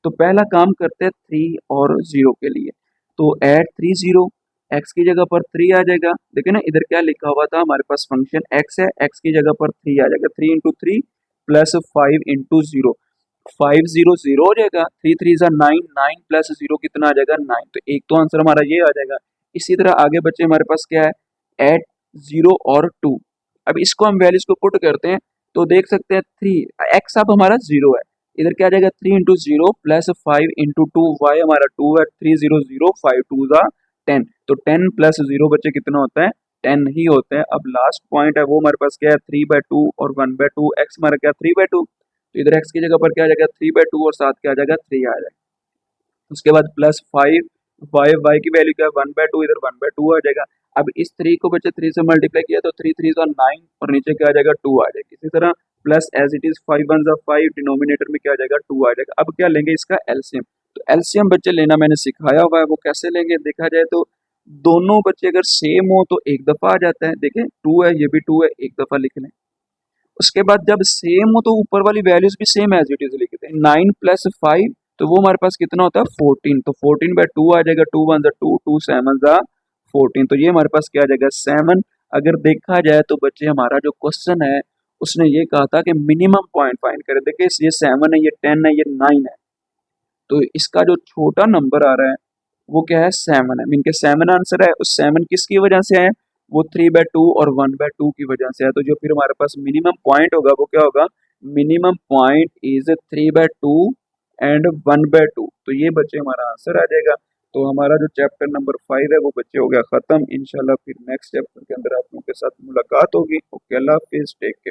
तो पहला काम करते हैं 3 और 0 के लिए, तो एड 3 0, x की जगह पर 3 आ जाएगा। देखिए ना इधर क्या लिखा हुआ था, हमारे पास फंक्शन x है, x की जगह पर 3 आ जाएगा। 3 इंटू 3 प्लस 5 इंटू 0, 5 0 0 हो जाएगा। 3 3 जा 9, 9 प्लस 0 कितना आ जाएगा, 9। तो एक तो आंसर हमारा ये आ जाएगा। इसी तरह आगे बच्चे हमारे पास क्या है, एड 0 और 2। अब इसको हम वैल्यूज को पुट करते हैं, तो देख सकते हैं 3 एक्स अब हमारा 0 है, इधर क्या आ जाएगा, 3 इंटू 0 प्लस 5 इंटू 2, वाई हमारा 2 है, 3 0 0, 5 2 जा 10। तो 10 प्लस 0 बच्चे कितना होता है, 10 ही होता है। अब लास्ट पॉइंट है वो हमारे पास क्या है, 3/2 और 1/2। एक्स हमारा क्या, 3/2, तो इधर एक्स की जगह पर क्या आ जाएगा, 3/2, और साथ क्या आ जाएगा, 3 आ जाएगा। उसके बाद प्लस 5, वाई वाई की वैल्यू क्या है, 1/2, इधर 1/2 आ जाएगा। अब इस 3 को बच्चे 3 से मल्टीप्लाई किया तो 3 3 9, और नीचे क्या आ जाएगा, 2 आ जाएगा। इसी तरह plus as it is 5 1 5, denominator में क्या आ जाएगा, 2 आ जाएगा। अब क्या लेंगे, इसका एलसीएम। तो एलसीएम बच्चे लेना मैंने सिखाया हुआ है, वो कैसे लेंगे, देखा जाए तो दोनों बच्चे अगर सेम हो तो एक दफा आ जाता है। देखें 2 है, ये भी 2 है, एक दफा लिख लें। उसके बाद जब सेम हो तो ऊपर वाली वैल्यूज भी सेम एज इट इज लिखते हैं। 9 प्लस 5, तो वो हमारे पास कितना होता है, 14। तो 14/2 आ जाएगा। 2 1 2, 2 7 14, तो ये हमारे पास क्या आ जाएगा, 7। अगर देखा जाए तो बच्चे हमारा जो क्वेश्चन है उसने ये कहा था कि मिनिमम पॉइंट फाइंड करें। देखिए ये 7 है, ये 10 है, ये 9 है, तो इसका जो छोटा नंबर आ रहा है वो क्या है, 7 है। मीन के 7 आंसर है। उस 7 किसकी वजह से है, वो 3/2 और 1/2 की वजह से है। तो जो फिर हमारे पास मिनिमम पॉइंट होगा वो क्या होगा, मिनिमम पॉइंट इज 3/2 एंड 1/2। तो ये बच्चे हमारा आंसर आ जाएगा। तो हमारा जो चैप्टर नंबर 5 है वो बच्चे हो गया ख़त्म। इंशाल्लाह फिर नेक्स्ट चैप्टर के अंदर आप लोगों के साथ मुलाकात होगी। ओके, अल्लाह हाफिज़, टेक केयर।